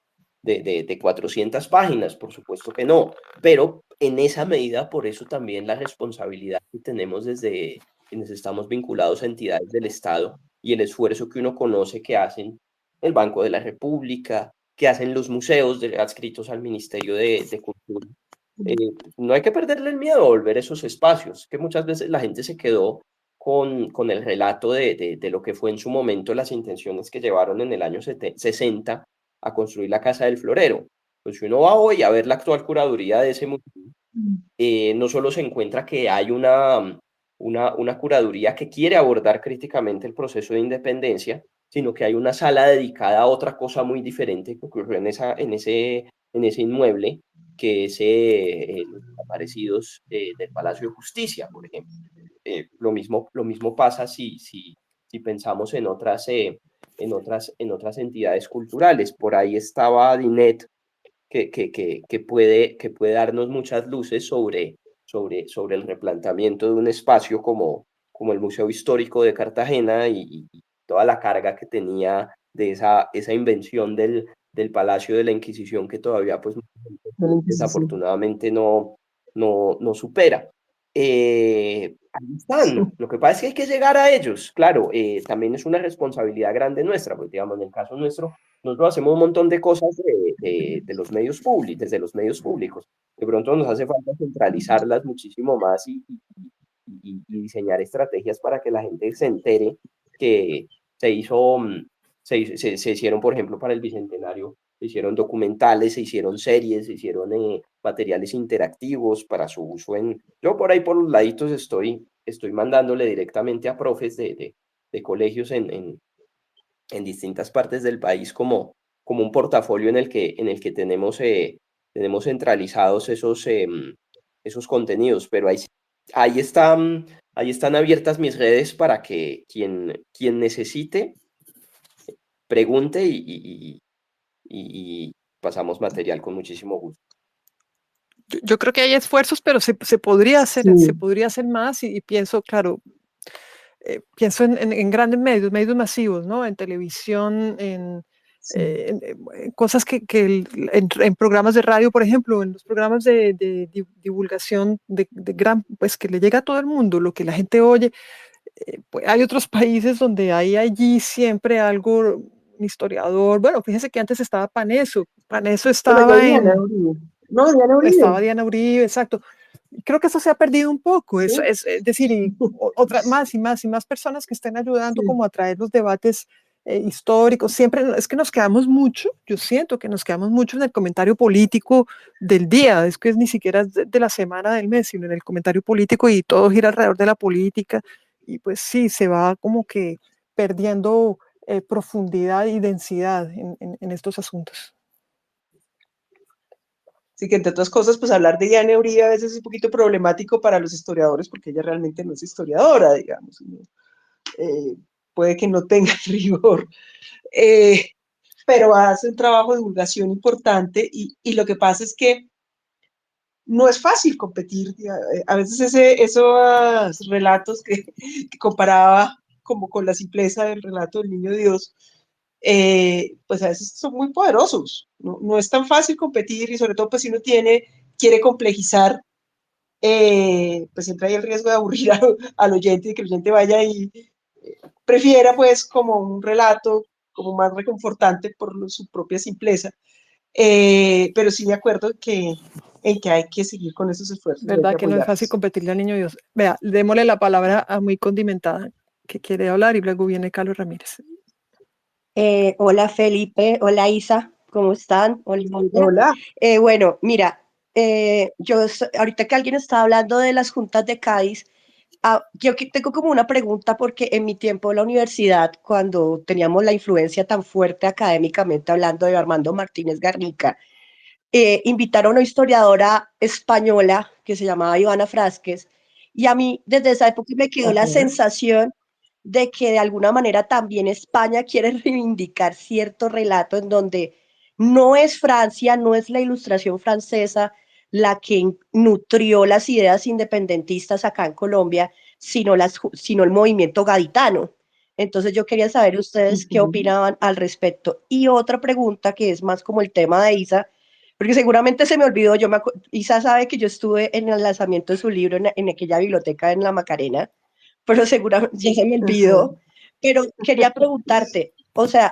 400 páginas, por supuesto que no, pero en esa medida, por eso también la responsabilidad que tenemos desde quienes estamos vinculados a entidades del Estado y el esfuerzo que uno conoce que hacen el Banco de la República, que hacen los museos adscritos al Ministerio de Cultura. No hay que perderle el miedo a volver a esos espacios, que muchas veces la gente se quedó con el relato de lo que fue en su momento las intenciones que llevaron en el año 60 a construir la Casa del Florero. Pues si uno va hoy a ver la actual curaduría de ese museo, no solo se encuentra que hay una curaduría que quiere abordar críticamente el proceso de independencia, sino que hay una sala dedicada a otra cosa muy diferente que ocurrió en ese inmueble, que es los desaparecidos del Palacio de Justicia, por ejemplo. Lo mismo pasa si pensamos en otras entidades culturales. Por ahí estaba Dinet, que puede darnos muchas luces sobre el replanteamiento de un espacio como el Museo Histórico de Cartagena y toda la carga que tenía de esa invención del Palacio de la Inquisición, que todavía pues desafortunadamente no supera. Ahí están. Lo que pasa es que hay que llegar a ellos. Claro, también es una responsabilidad grande nuestra, porque digamos, en el caso nuestro, nosotros hacemos un montón de cosas desde los medios públicos. De pronto nos hace falta centralizarlas muchísimo más y diseñar estrategias para que la gente se entere que se hicieron, por ejemplo, para el Bicentenario, se hicieron documentales, se hicieron series, se hicieron materiales interactivos para su uso Yo por ahí por los laditos estoy mandándole directamente a profes de colegios en distintas partes del país como un portafolio en el que tenemos centralizados esos contenidos, pero ahí están abiertas mis redes para que quien necesite pregunte y pasamos material con muchísimo gusto. Yo creo que hay esfuerzos, pero se podría hacer, Sí. se podría hacer más y pienso, claro, pienso en grandes medios masivos, ¿no? En televisión, en cosas que en programas de radio, por ejemplo, en los programas de divulgación de gran, pues que le llega a todo el mundo, lo que la gente oye. Pues hay otros países donde hay allí siempre algo, un historiador. Bueno, fíjense que antes estaba Paneso. Paneso estaba No, Diana Uribe. Estaba Diana Uribe, exacto. Creo que eso se ha perdido un poco, Sí. es decir, y más y más y más personas que estén ayudando Sí. como a traer los debates históricos. Siempre es que nos quedamos mucho, yo siento que nos quedamos mucho en el comentario político del día, es que ni siquiera es de la semana, del mes, sino en el comentario político, y todo gira alrededor de la política, y pues sí, se va como que perdiendo profundidad y densidad en estos asuntos. Así que, entre otras cosas, pues hablar de Diana Uribe a veces es un poquito problemático para los historiadores, porque ella realmente no es historiadora, digamos. Puede que no tenga rigor, pero hace un trabajo de divulgación importante, y lo que pasa es que no es fácil competir. A veces esos relatos que comparaba como con la simpleza del relato del Niño Dios, pues a veces son muy poderosos. No es tan fácil competir, y sobre todo pues si uno quiere complejizar, pues siempre hay el riesgo de aburrir al oyente, y que el oyente vaya y prefiera pues como un relato como más reconfortante por su propia simpleza. Pero sí me acuerdo en que hay que seguir con esos esfuerzos. Verdad que no es fácil competirle al Niño Dios. Vea, démosle la palabra a Muy Condimentada, que quiere hablar, y luego viene Carlos Ramírez. Hola Felipe, hola Isa, ¿cómo están? Hola. Bueno, mira, ahorita que alguien estaba hablando de las juntas de Cádiz, yo tengo como una pregunta, porque en mi tiempo en la universidad, cuando teníamos la influencia tan fuerte académicamente hablando de Armando Martínez Garnica, invitaron a una historiadora española que se llamaba Ivana Frásquez, y a mí desde esa época me quedó la sensación de que de alguna manera también España quiere reivindicar cierto relato en donde no es Francia, no es la Ilustración francesa la que nutrió las ideas independentistas acá en Colombia, sino el movimiento gaditano. Entonces yo quería saber ustedes qué opinaban al respecto. Y otra pregunta, que es más como el tema de Isa, porque seguramente se me olvidó. Isa sabe que yo estuve en el lanzamiento de su libro en aquella biblioteca en La Macarena, pero seguramente ya se me olvidó. Pero quería preguntarte, o sea,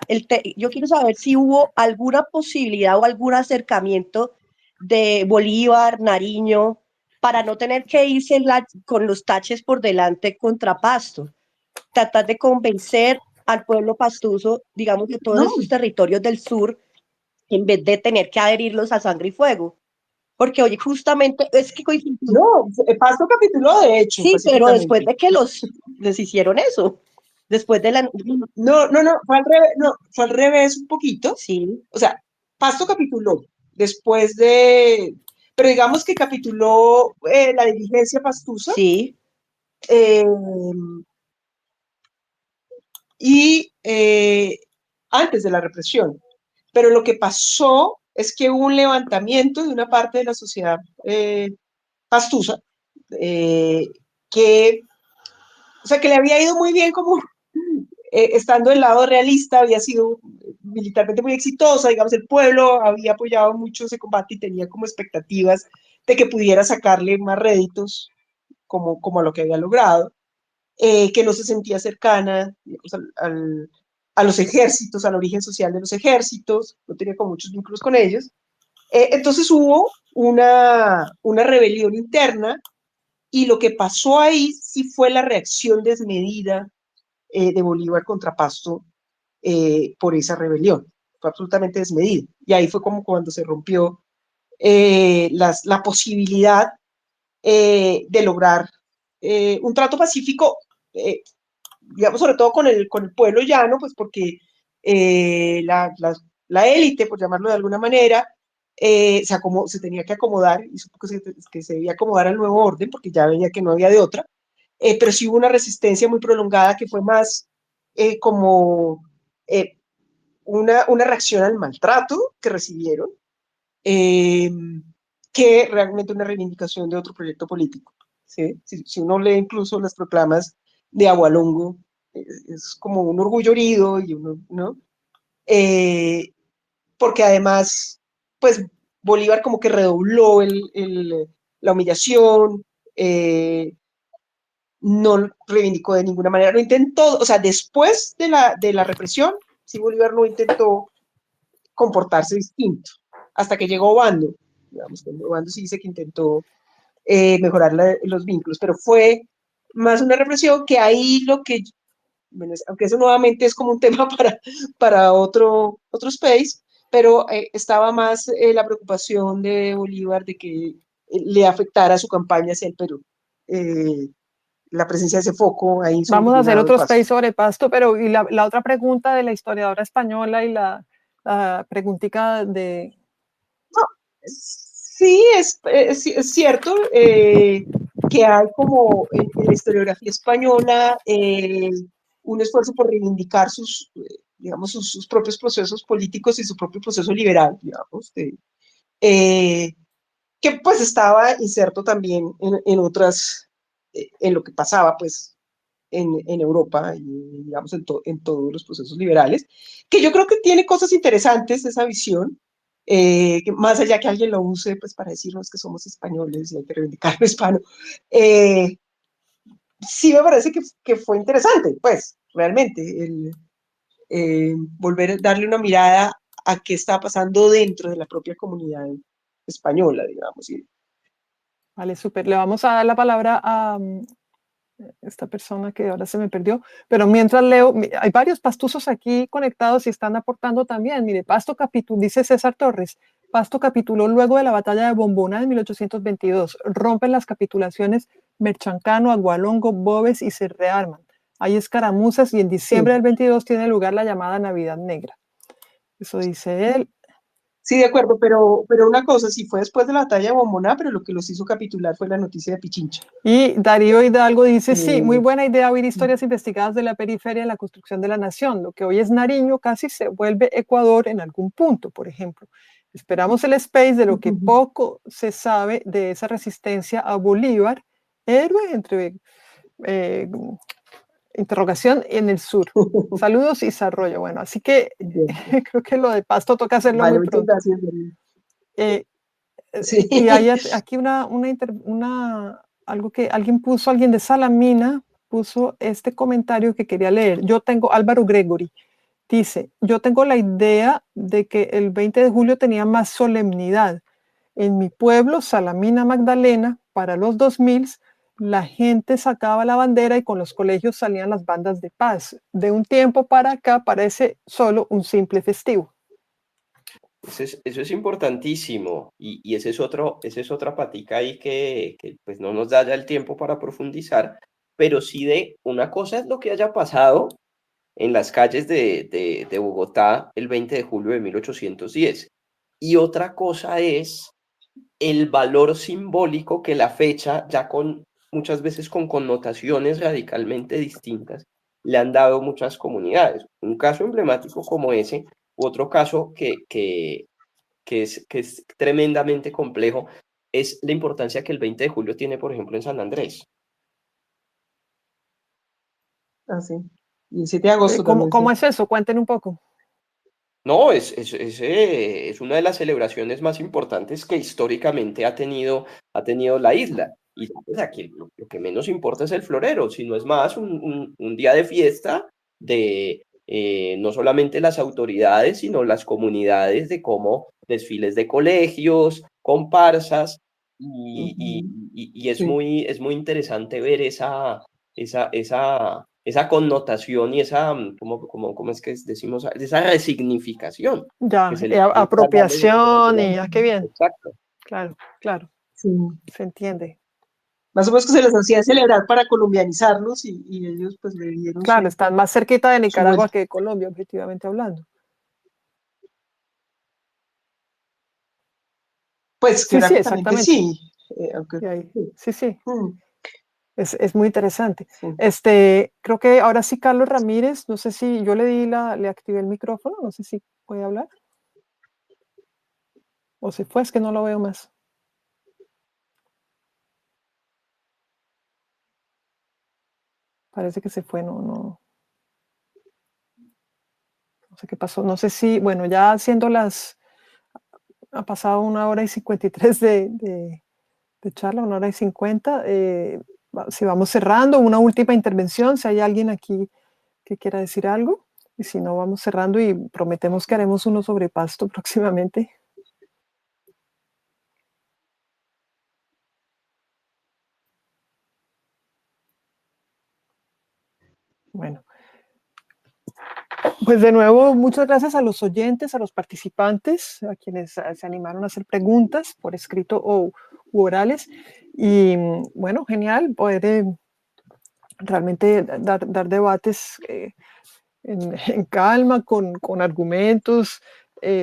yo quiero saber si hubo alguna posibilidad o algún acercamiento de Bolívar, Nariño, para no tener que irse con los taches por delante contra Pasto, tratar de convencer al pueblo pastuso, digamos, de todos estos territorios del sur, en vez de tener que adherirlos a sangre y fuego. Porque, oye, justamente es que coincidió. No, Pasto capituló, de hecho. Sí, pero después de que les hicieron eso. Después de la... No, fue al revés un poquito. Sí. O sea, Pasto capituló después de... Pero digamos que capituló la dirigencia pastusa. Sí. Y antes de la represión. Pero lo que pasó es que hubo un levantamiento de una parte de la sociedad pastusa, que le había ido muy bien como estando del lado realista, había sido militarmente muy exitosa, digamos, el pueblo había apoyado mucho ese combate y tenía como expectativas de que pudiera sacarle más réditos como a lo que había logrado, que no se sentía cercana, digamos, a los ejércitos, al origen social de los ejércitos, no tenía como muchos vínculos con ellos. Entonces hubo una rebelión interna, y lo que pasó ahí sí fue la reacción desmedida de Bolívar contra Pasto por esa rebelión. Fue absolutamente desmedido. Y ahí fue como cuando se rompió la posibilidad de lograr un trato pacífico, digamos, sobre todo con el pueblo llano, pues porque la élite, por llamarlo de alguna manera, se tenía que acomodar, y supo que se debía acomodar al nuevo orden, porque ya veía que no había de otra. Pero sí hubo una resistencia muy prolongada que fue más como una reacción al maltrato que recibieron, que realmente una reivindicación de otro proyecto político. ¿Sí? Si uno lee incluso las proclamas de Agualongo, es como un orgullo herido, y uno, ¿no? Porque además, pues Bolívar como que redobló la humillación, no reivindicó de ninguna manera, no intentó, o sea, después de la represión, sí, Bolívar no intentó comportarse distinto, hasta que llegó Obando. digamos, cuando Obando sí dice que intentó mejorar los vínculos, pero fue más una represión que ahí lo que, bueno, aunque eso nuevamente es como un tema para otro space, pero estaba más la preocupación de Bolívar de que le afectara su campaña hacia el Perú. La presencia de ese foco ahí Vamos a hacer subordinado de otro Pasto. space sobre Pasto, pero y la otra pregunta de la historiadora española y la preguntica de... No, sí, es cierto que hay como en la historiografía española un esfuerzo por reivindicar digamos, sus propios procesos políticos y su propio proceso liberal, digamos, que pues estaba inserto también en otras, en lo que pasaba pues en Europa y digamos en todos los procesos liberales, que yo creo que tiene cosas interesantes esa visión, que más allá que alguien lo use pues para decirnos que somos españoles y hay que reivindicar lo hispano, sí me parece que fue interesante, pues realmente volver a darle una mirada a qué está pasando dentro de la propia comunidad española, digamos. Vale, súper. Le vamos a dar la palabra a esta persona que ahora se me perdió, pero mientras leo, hay varios pastuzos aquí conectados y están aportando también. Mire, Pasto capituló, dice César Torres, Pasto capituló luego de la batalla de Bombona de 1822. Rompen las capitulaciones Merchancano, Agualongo, Boves y se rearman. Hay escaramuzas y en diciembre del 22 tiene lugar la llamada Navidad Negra. Eso dice él. Sí, de acuerdo, pero una cosa, sí fue después de la batalla de Bombona, pero lo que los hizo capitular fue la noticia de Pichincha. Y Darío Hidalgo dice, sí, muy buena idea oír historias investigadas de la periferia en la construcción de la nación. Lo que hoy es Nariño casi se vuelve Ecuador en algún punto, por ejemplo. Esperamos el space de lo que poco se sabe de esa resistencia a Bolívar, héroe entre interrogación en el sur. Saludos y desarrollo. Bueno, así que creo que lo de Pasto toca hacerlo muy pronto. Gracias, sí. Y hay aquí algo que alguien de Salamina puso este comentario que quería leer. Álvaro Gregory dice, yo tengo la idea de que el 20 de julio tenía más solemnidad. En mi pueblo, Salamina Magdalena, para los 2000, la gente sacaba la bandera y con los colegios salían las bandas de paz. De un tiempo para acá parece solo un simple festivo. Eso es importantísimo y esa es otra patica ahí que pues no nos da ya el tiempo para profundizar, pero sí de una cosa es lo que haya pasado en las calles de Bogotá el 20 de julio de 1810 y otra cosa es el valor simbólico que la fecha, ya muchas veces con connotaciones radicalmente distintas, le han dado muchas comunidades. Un caso emblemático como ese, otro caso que es tremendamente complejo, es la importancia que el 20 de julio tiene, por ejemplo, en San Andrés. Ah, sí. Y el 7 de agosto ¿Cómo es eso? Cuenten un poco. No, es una de las celebraciones más importantes que históricamente ha tenido la isla. Y pues, aquí lo que menos importa es el florero, sino es más un día de fiesta de no solamente las autoridades, sino las comunidades, de cómo desfiles de colegios, comparsas, y es muy interesante ver esa connotación y esa, ¿cómo es que decimos? Esa resignificación. Ya, apropiación y ya, qué bien. Exacto. Claro. Sí. Se entiende. Más o menos que se les hacía celebrar para colombianizarlos y ellos pues le dieron. Claro, están más cerquita de Nicaragua que de Colombia, objetivamente hablando. Pues sí, exactamente. Sí. Sí. Es muy interesante. Creo que ahora sí, Carlos Ramírez, no sé si yo le activé el micrófono, no sé si puede hablar. O se fue, es que no lo veo más. Parece que se fue, no sé qué pasó. No sé si, bueno, ya haciendo ha pasado 1:53 de charla, 1:50. Si vamos cerrando, una última intervención, si hay alguien aquí que quiera decir algo, y si no, vamos cerrando y prometemos que haremos uno sobre Pasto próximamente. Bueno, pues de nuevo, muchas gracias a los oyentes, a los participantes, a quienes se animaron a hacer preguntas por escrito u orales. Y bueno, genial poder realmente dar debates en calma, con argumentos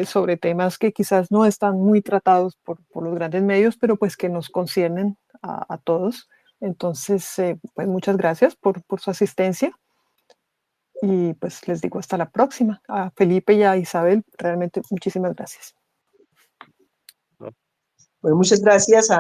sobre temas que quizás no están muy tratados por los grandes medios, pero pues que nos conciernen a todos. Entonces, pues muchas gracias por su asistencia. Y pues les digo hasta la próxima. A Felipe y a Isabel, realmente muchísimas gracias. Bueno, muchas gracias a